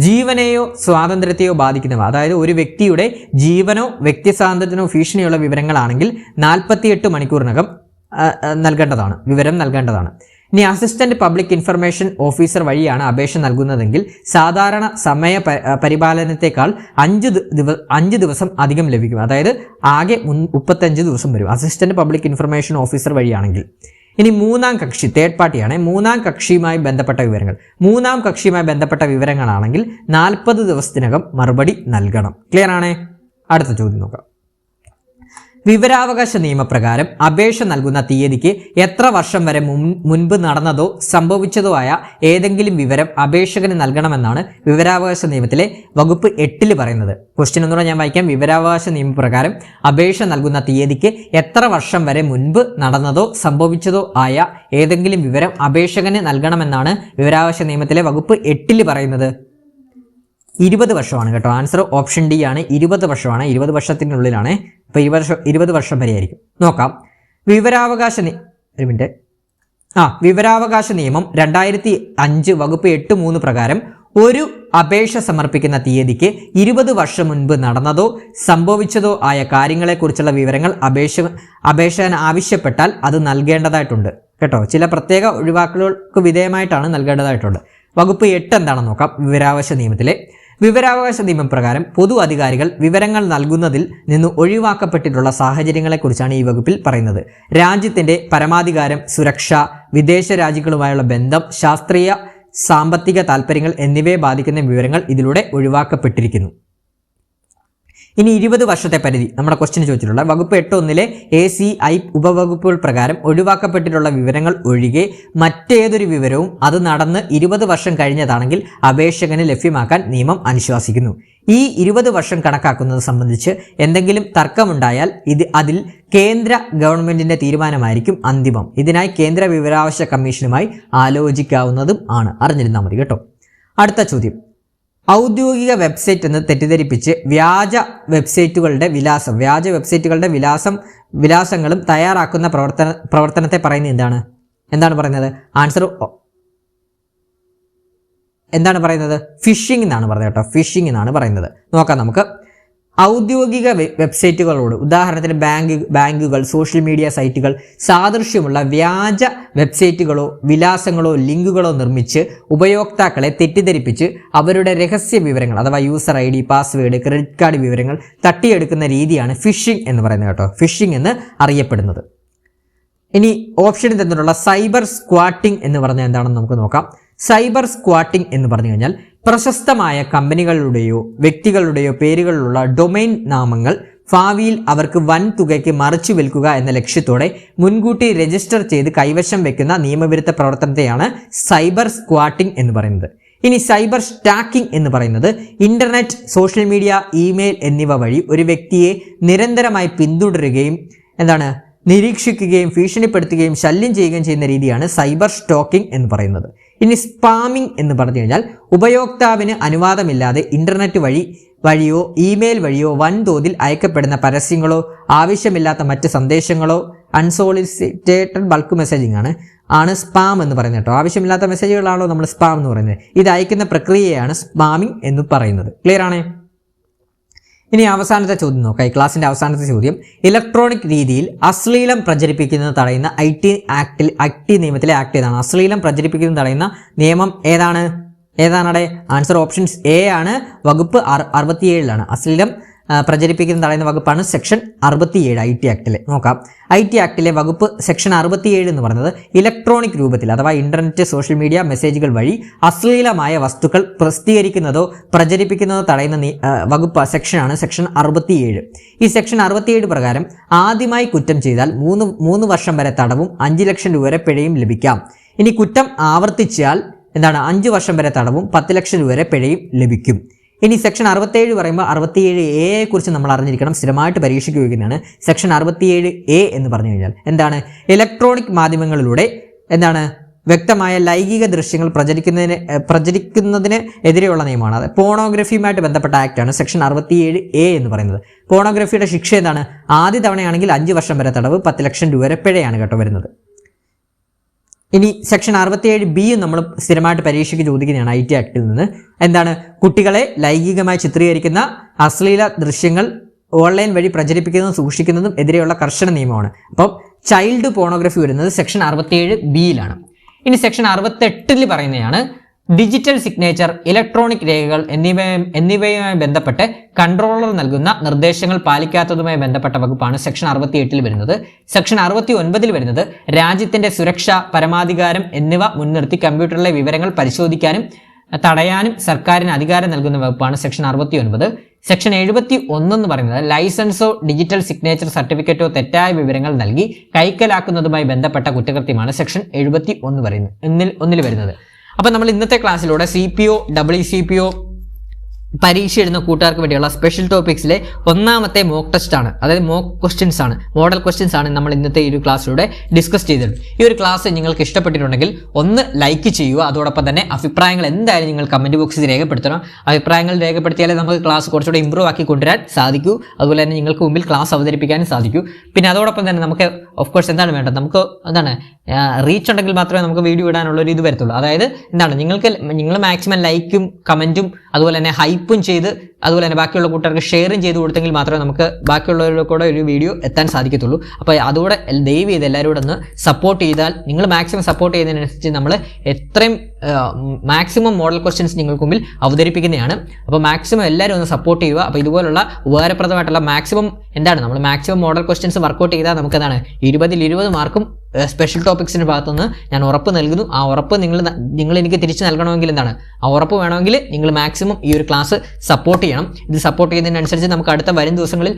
ജീവനെയോ സ്വാതന്ത്ര്യത്തെയോ ബാധിക്കുന്നവ, അതായത് ഒരു വ്യക്തിയുടെ ജീവനോ വ്യക്തി സ്വാതന്ത്ര്യത്തിനോ ഭീഷണിയുള്ള വിവരങ്ങളാണെങ്കിൽ 48 മണിക്കൂറിനകം വിവരം നൽകേണ്ടതാണ്. ഇനി അസിസ്റ്റന്റ് പബ്ലിക് ഇൻഫർമേഷൻ ഓഫീസർ വഴിയാണ് അപേക്ഷ നൽകുന്നതെങ്കിൽ സാധാരണ സമയ പരിപാലനത്തെക്കാൾ 5 ദിവസം അധികം ലഭിക്കും. അതായത് ആകെ 35 ദിവസം വരും അസിസ്റ്റന്റ് പബ്ലിക് ഇൻഫർമേഷൻ ഓഫീസർ വഴിയാണെങ്കിൽ. ഇനി മൂന്നാം കക്ഷി, തേർഡ് പാർട്ടിയാണ്. മൂന്നാം കക്ഷിയുമായി ബന്ധപ്പെട്ട വിവരങ്ങളാണെങ്കിൽ 40 ദിവസത്തിനകം മറുപടി നൽകണം. ക്ലിയർ ആണ്? അടുത്ത ചോദ്യം നോക്കാം. വിവരാവകാശ നിയമപ്രകാരം അപേക്ഷ നൽകുന്ന തീയതിക്ക് എത്ര വർഷം വരെ മുൻപ് നടന്നതോ സംഭവിച്ചതോ ആയ ഏതെങ്കിലും വിവരം അപേക്ഷകന് നൽകണമെന്നാണ് വിവരാവകാശ നിയമത്തിലെ വകുപ്പ് 8 പറയുന്നത്. ക്വസ്റ്റ്യൻ ഒന്നുകൂടെ ഞാൻ വായിക്കാം. വിവരാവകാശ നിയമപ്രകാരം അപേക്ഷ നൽകുന്ന തീയതിക്ക് എത്ര വർഷം വരെ മുൻപ് നടന്നതോ സംഭവിച്ചതോ ആയ ഏതെങ്കിലും വിവരം അപേക്ഷകന് നൽകണമെന്നാണ് വിവരാവകാശ നിയമത്തിലെ വകുപ്പ് 8 പറയുന്നത്. 20 വർഷമാണ് കേട്ടോ. ആൻസർ ഓപ്ഷൻ ഡി ആണ്, 20 വർഷമാണ്. 20 വർഷത്തിനുള്ളിലാണ്. അപ്പോൾ 20 വർഷം വരെ ആയിരിക്കും. നോക്കാം. വിവരാവകാശ നിയമം 2005 വകുപ്പ് 8(3) പ്രകാരം ഒരു അപേക്ഷ സമർപ്പിക്കുന്ന തീയതിക്ക് 20 വർഷം മുൻപ് നടന്നതോ സംഭവിച്ചതോ ആയ കാര്യങ്ങളെക്കുറിച്ചുള്ള വിവരങ്ങൾ അപേക്ഷകൻ ആവശ്യപ്പെട്ടാൽ അത് നൽകേണ്ടതായിട്ടുണ്ട് കേട്ടോ. ചില പ്രത്യേക ഒഴിവാക്കലുകൾക്ക് വിധേയമായിട്ടാണ് നൽകേണ്ടതായിട്ടുണ്ട്. വകുപ്പ് 8 എന്താണെന്ന് നോക്കാം. വിവരാവകാശ നിയമം പ്രകാരം പൊതു അധികാരികൾ വിവരങ്ങൾ നൽകുന്നതിൽ നിന്ന് ഒഴിവാക്കപ്പെട്ടിട്ടുള്ള സാഹചര്യങ്ങളെക്കുറിച്ചാണ് ഈ വകുപ്പിൽ പറയുന്നത്. രാജ്യത്തിന്റെ പരമാധികാരം, സുരക്ഷ, വിദേശ രാജ്യങ്ങളുമായുള്ള ബന്ധം, ശാസ്ത്രീയ സാമ്പത്തിക താൽപ്പര്യങ്ങൾ എന്നിവയെ ബാധിക്കുന്ന വിവരങ്ങൾ ഇതിലൂടെ ഒഴിവാക്കപ്പെട്ടിരിക്കുന്നു. ഇനി 20 വർഷത്തെ പരിധി നമ്മുടെ ക്വസ്റ്റ്യൻ ചോദിച്ചിട്ടുള്ള വകുപ്പ് 8(1) ACI ഉപവകുപ്പുകൾ പ്രകാരം ഒഴിവാക്കപ്പെട്ടിട്ടുള്ള വിവരങ്ങൾ ഒഴികെ മറ്റേതൊരു വിവരവും അത് നടന്ന് 20 വർഷം കഴിഞ്ഞതാണെങ്കിൽ അപേക്ഷകന് ലഭ്യമാക്കാൻ നിയമം അനുശാസിക്കുന്നു. ഈ 20 വർഷം കണക്കാക്കുന്നത് സംബന്ധിച്ച് എന്തെങ്കിലും തർക്കമുണ്ടായാൽ അതിൽ കേന്ദ്ര ഗവൺമെന്റിന്റെ തീരുമാനമായിരിക്കും അന്തിമം. ഇതിനായി കേന്ദ്ര വിവരാവകാശ കമ്മീഷനുമായി ആലോചിക്കാവുന്നതും ആണ്. അറിഞ്ഞിരുന്നാൽ മതി കേട്ടോ. അടുത്ത ചോദ്യം. ഔദ്യോഗിക വെബ്സൈറ്റ് എന്ന് തെറ്റിദ്ധരിപ്പിച്ച് വ്യാജ വെബ്സൈറ്റുകളുടെ വിലാസങ്ങളും തയ്യാറാക്കുന്ന പ്രവർത്തനത്തെ പറയുന്നത് എന്താണ് പറയുന്നത്? ആൻസർ എന്താണ് പറയുന്നത്? ഫിഷിംഗ് എന്നാണ് പറയുന്നത് കേട്ടോ. ഫിഷിംഗ് എന്നാണ് പറയുന്നത്. നോക്കാം നമുക്ക്. ഔദ്യോഗിക വെബ്സൈറ്റുകളോട്, ഉദാഹരണത്തിന് ബാങ്കുകൾ, സോഷ്യൽ മീഡിയ സൈറ്റുകൾ സാദൃശ്യമുള്ള വ്യാജ വെബ്സൈറ്റുകളോ വിലാസങ്ങളോ ലിങ്കുകളോ നിർമ്മിച്ച് ഉപയോക്താക്കളെ തെറ്റിദ്ധരിപ്പിച്ച് അവരുടെ രഹസ്യ വിവരങ്ങൾ അഥവാ user ID, password, credit card വിവരങ്ങൾ തട്ടിയെടുക്കുന്ന രീതിയാണ് ഫിഷിംഗ് എന്ന് പറയുന്നത് കേട്ടോ. ഫിഷിംഗ് എന്ന് അറിയപ്പെടുന്നത്. ഇനി ഓപ്ഷനിൽ തന്നിട്ടുള്ള സൈബർ സ്ക്വാട്ടിംഗ് എന്ന് പറഞ്ഞാൽ എന്താണെന്ന് നമുക്ക് നോക്കാം. സൈബർ സ്ക്വാട്ടിംഗ് എന്ന് പറഞ്ഞു കഴിഞ്ഞാൽ പ്രശസ്തമായ കമ്പനികളുടെയോ വ്യക്തികളുടെയോ പേരുകളിലുള്ള ഡൊമൈൻ നാമങ്ങൾ ഭാവിയിൽ അവർക്ക് വൻ തുകയ്ക്ക് മറിച്ചു വിൽക്കുക എന്ന ലക്ഷ്യത്തോടെ മുൻകൂട്ടി രജിസ്റ്റർ ചെയ്ത് കൈവശം വെക്കുന്ന നിയമവിരുദ്ധ പ്രവർത്തനത്തെയാണ് സൈബർ സ്ക്വാട്ടിംഗ് എന്ന് പറയുന്നത്. ഇനി സൈബർ സ്റ്റാക്കിംഗ് എന്ന് പറയുന്നത് ഇന്റർനെറ്റ്, സോഷ്യൽ മീഡിയ, ഇമെയിൽ എന്നിവ വഴി ഒരു വ്യക്തിയെ നിരന്തരമായി പിന്തുടരുകയും നിരീക്ഷിക്കുകയും ഭീഷണിപ്പെടുത്തുകയും ശല്യം ചെയ്യുകയും ചെയ്യുന്ന രീതിയാണ് സൈബർ സ്റ്റോക്കിംഗ് എന്ന് പറയുന്നത്. ഇനി സ്പാമിംഗ് എന്ന് പറഞ്ഞു കഴിഞ്ഞാൽ ഉപയോക്താവിന് അനുവാദമില്ലാതെ ഇന്റർനെറ്റ് വഴിയോ ഇമെയിൽ വഴിയോ വൻതോതിൽ അയക്കപ്പെടുന്ന പരസ്യങ്ങളോ ആവശ്യമില്ലാത്ത മറ്റ് സന്ദേശങ്ങളോ അൺസോളിസിറ്റേറ്റഡ് ബൾക്ക് മെസ്സേജിംഗ് ആണ് സ്പാം എന്ന് പറയുന്നത് കേട്ടോ. ആവശ്യമില്ലാത്ത മെസ്സേജുകളാണോ നമ്മൾ സ്പാം എന്ന് പറയുന്നത്. ഇത് അയക്കുന്ന പ്രക്രിയയാണ് സ്പാമിംഗ് എന്ന് പറയുന്നത്. ക്ലിയർ ആണേ? ഇനി അവസാനത്തെ ചോദ്യം നോക്കാം. ഈ ക്ലാസിന്റെ അവസാനത്തെ ചോദ്യം. ഇലക്ട്രോണിക് രീതിയിൽ അശ്ലീലം പ്രചരിപ്പിക്കുന്നത് തടയുന്ന ഐടി നിയമത്തിലെ ആക്ട് ഏതാണ്? അശ്ലീലം പ്രചരിപ്പിക്കുന്നത് തടയുന്ന നിയമം ഏതാണടെ? ആൻസർ ഓപ്ഷൻസ് എ ആണ്. വകുപ്പ് 67 അശ്ലീലം പ്രചരിപ്പിക്കുന്ന തടയുന്ന വകുപ്പാണ് സെക്ഷൻ 67 IT ആക്ടിലെ. നോക്കാം. IT ആക്ടിലെ വകുപ്പ് സെക്ഷൻ 67 എന്ന് പറയുന്നത് ഇലക്ട്രോണിക് രൂപത്തിൽ അഥവാ ഇന്റർനെറ്റ്, സോഷ്യൽ മീഡിയ മെസ്സേജുകൾ വഴി അശ്ലീലമായ വസ്തുക്കൾ പ്രസിദ്ധീകരിക്കുന്നതോ പ്രചരിപ്പിക്കുന്നതോ തടയുന്ന വകുപ്പ് സെക്ഷനാണ് സെക്ഷൻ 67. ഈ സെക്ഷൻ 67 പ്രകാരം ആദ്യമായി കുറ്റം ചെയ്താൽ 3 വർഷം വരെ തടവും 5 ലക്ഷം രൂപ വരെ പിഴയും ലഭിക്കാം. ഇനി കുറ്റം ആവർത്തിച്ചാൽ 5 വർഷം വരെ തടവും 10 ലക്ഷം രൂപ വരെ പിഴയും ലഭിക്കും. ഇനി സെക്ഷൻ 67 പറയുമ്പോൾ 67A കുറിച്ച് നമ്മൾ അറിഞ്ഞിരിക്കണം. സ്ഥിരമായിട്ട് പരീക്ഷയ്ക്ക് ഉപയോഗിക്കുന്നതാണ്. സെക്ഷൻ 67A എന്ന് പറഞ്ഞു കഴിഞ്ഞാൽ ഇലക്ട്രോണിക് മാധ്യമങ്ങളിലൂടെ വ്യക്തമായ ലൈംഗിക ദൃശ്യങ്ങൾ പ്രചരിക്കുന്നതിന് എതിരെയുള്ള നിയമമാണ്. അത് പോണോഗ്രഫിയുമായിട്ട് ബന്ധപ്പെട്ട ആക്ടാണ് സെക്ഷൻ 67A എന്ന് പറയുന്നത്. പോണോഗ്രഫിയുടെ ശിക്ഷ ആദ്യ തവണയാണെങ്കിൽ 5 വർഷം വരെ തടവ്, 10 ലക്ഷം രൂപ വരെ പിഴയാണ് കേട്ടോ വരുന്നത്. ഇനി സെക്ഷൻ 67B നമ്മൾ സ്ഥിരമായിട്ട് പരീക്ഷയ്ക്ക് ചോദിക്കുന്നതാണ് IT ആക്ടിൽ നിന്ന്. കുട്ടികളെ ലൈംഗികമായി ചിത്രീകരിക്കുന്ന അശ്ലീല ദൃശ്യങ്ങൾ ഓൺലൈൻ വഴി പ്രചരിപ്പിക്കുന്നതും സൂക്ഷിക്കുന്നതും എതിരെയുള്ള കർശന നിയമമാണ്. അപ്പം ചൈൽഡ് പോണോഗ്രഫി വരുന്നത് സെക്ഷൻ 67B. ഇനി സെക്ഷൻ 68 പറയുന്നതാണ് ഡിജിറ്റൽ സിഗ്നേച്ചർ, ഇലക്ട്രോണിക് രേഖകൾ എന്നിവയുമായി ബന്ധപ്പെട്ട് കൺട്രോളർ നൽകുന്ന നിർദ്ദേശങ്ങൾ പാലിക്കാത്തതുമായി ബന്ധപ്പെട്ട വകുപ്പാണ് സെക്ഷൻ 68 വരുന്നത്. സെക്ഷൻ 69 വരുന്നത് രാജ്യത്തിന്റെ സുരക്ഷ, പരമാധികാരം എന്നിവ മുൻനിർത്തി കമ്പ്യൂട്ടറിലെ വിവരങ്ങൾ പരിശോധിക്കാനും തടയാനും സർക്കാരിന് അധികാരം നൽകുന്ന വകുപ്പാണ് സെക്ഷൻ 69. സെക്ഷൻ 71 എന്ന് പറയുന്നത് ലൈസൻസോ ഡിജിറ്റൽ സിഗ്നേച്ചർ സർട്ടിഫിക്കറ്റോ തെറ്റായ വിവരങ്ങൾ നൽകി കൈക്കലാക്കുന്നതുമായി ബന്ധപ്പെട്ട കുറ്റകൃത്യമാണ് സെക്ഷൻ 71 വരുന്നത്. അപ്പോൾ നമ്മൾ ഇന്നത്തെ ക്ലാസ്സിലൂടെ CPO, WCPO, പരീക്ഷ എഴുതുന്ന കൂട്ടുകാർക്ക് വേണ്ടിയുള്ള സ്പെഷ്യൽ ടോപ്പിക്സിലെ ഒന്നാമത്തെ മോക്ക് ടെസ്റ്റ് ആണ്, അതായത് മോക്ക് ക്വസ്റ്റ്യൻസ് ആണ്, മോഡൽ ക്വസ്റ്റ്യൻസ് ആണ് നമ്മൾ ഇന്നത്തെ ഈ ഒരു ക്ലാസ്സിലൂടെ ഡിസ്കസ് ചെയ്തത്. ഈ ഒരു ക്ലാസ് നിങ്ങൾക്ക് ഇഷ്ടപ്പെട്ടിട്ടുണ്ടെങ്കിൽ ഒന്ന് ലൈക്ക് ചെയ്യുക. അതോടൊപ്പം തന്നെ അഭിപ്രായങ്ങൾ എന്തായാലും നിങ്ങൾ കമന്റ് ബോക്സിൽ രേഖപ്പെടുത്തണം. അഭിപ്രായങ്ങൾ രേഖപ്പെടുത്തിയാലേ നമുക്ക് ക്ലാസ് കുറച്ചുകൂടെ ഇമ്പ്രൂവ് ആക്കി കൊണ്ടുവരാൻ സാധിക്കൂ. അതുപോലെ തന്നെ നിങ്ങൾക്ക് മുമ്പിൽ ക്ലാസ് അവതരിപ്പിക്കാനും സാധിക്കൂ. പിന്നെ അതോടൊപ്പം തന്നെ നമുക്ക് ഓഫ് കോഴ്സ് എന്താണ് വേണ്ടത്, നമുക്ക് എന്താണ് റീച്ച് ഉണ്ടെങ്കിൽ മാത്രമേ നമുക്ക് വീഡിയോ ഇടാനുള്ള ഒരു ഇത് വരത്തുള്ളൂ. അതായത് എന്താണ് നിങ്ങൾ മാക്സിമം ലൈക്കും കമന്റും അതുപോലെ തന്നെ ഹൈപ്പും ചെയ്ത് അതുപോലെ തന്നെ ബാക്കിയുള്ള കൂട്ടുകാർക്ക് ഷെയറും ചെയ്ത് കൊടുത്തെങ്കിൽ മാത്രമേ നമുക്ക് ബാക്കിയുള്ളവരുടെ കൂടെ ഒരു വീഡിയോ എത്താൻ സാധിക്കത്തുള്ളൂ. അപ്പോൾ അതുകൂടെ ദയവ് ചെയ്ത് എല്ലാവരും ഒന്ന് സപ്പോർട്ട് ചെയ്താൽ, നിങ്ങൾ മാക്സിമം സപ്പോർട്ട് ചെയ്യുന്നതിനനുസരിച്ച് നമ്മൾ എത്രയും മാക്സിമം മോഡൽ ക്വസ്റ്റ്യൻസ് നിങ്ങൾക്ക് മുമ്പിൽ അവതരിപ്പിക്കുന്നതാണ്. അപ്പോൾ മാക്സിമം എല്ലാവരും ഒന്ന് സപ്പോർട്ട് ചെയ്യുക. അപ്പോൾ ഇതുപോലുള്ള ഉപകാരപ്രദമായിട്ടുള്ള മാക്സിമം നമ്മൾ മാക്സിമം മോഡൽ ക്വസ്റ്റ്യൻസ് വർക്കൗട്ട് ചെയ്താൽ നമുക്ക് എന്താണ് 20 മാർക്കും സ്പെഷ്യൽ ടോപ്പിക്സിൻ്റെ ഭാഗത്തുനിന്ന് ഞാൻ ഉറപ്പ് നൽകുന്നു. ആ ഉറപ്പ് നിങ്ങൾ എനിക്ക് തിരിച്ചു നൽകണമെങ്കിൽ എന്താണ്, ആ ഉറപ്പ് വേണമെങ്കിൽ നിങ്ങൾ മാക്സിമം ഈ ഒരു ക്ലാസ് സപ്പോർട്ട് ചെയ്യണം. ഇത് സപ്പോർട്ട് ചെയ്യുന്നതിനനുസരിച്ച് നമുക്ക് അടുത്ത വരും ദിവസങ്ങളിൽ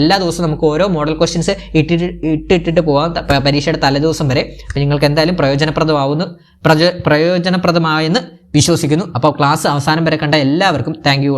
എല്ലാ ദിവസവും നമുക്ക് ഓരോ മോഡൽ ക്വസ്റ്റ്യൻസ് ഇട്ടിട്ട് പോകാം പരീക്ഷയുടെ തലേദിവസം വരെ. അപ്പോൾ നിങ്ങൾക്ക് എന്തായാലും പ്രയോജനപ്രദമായെന്ന് വിശ്വസിക്കുന്നു. അപ്പോൾ ക്ലാസ് അവസാനം വരെ കണ്ട എല്ലാവർക്കും താങ്ക് യു.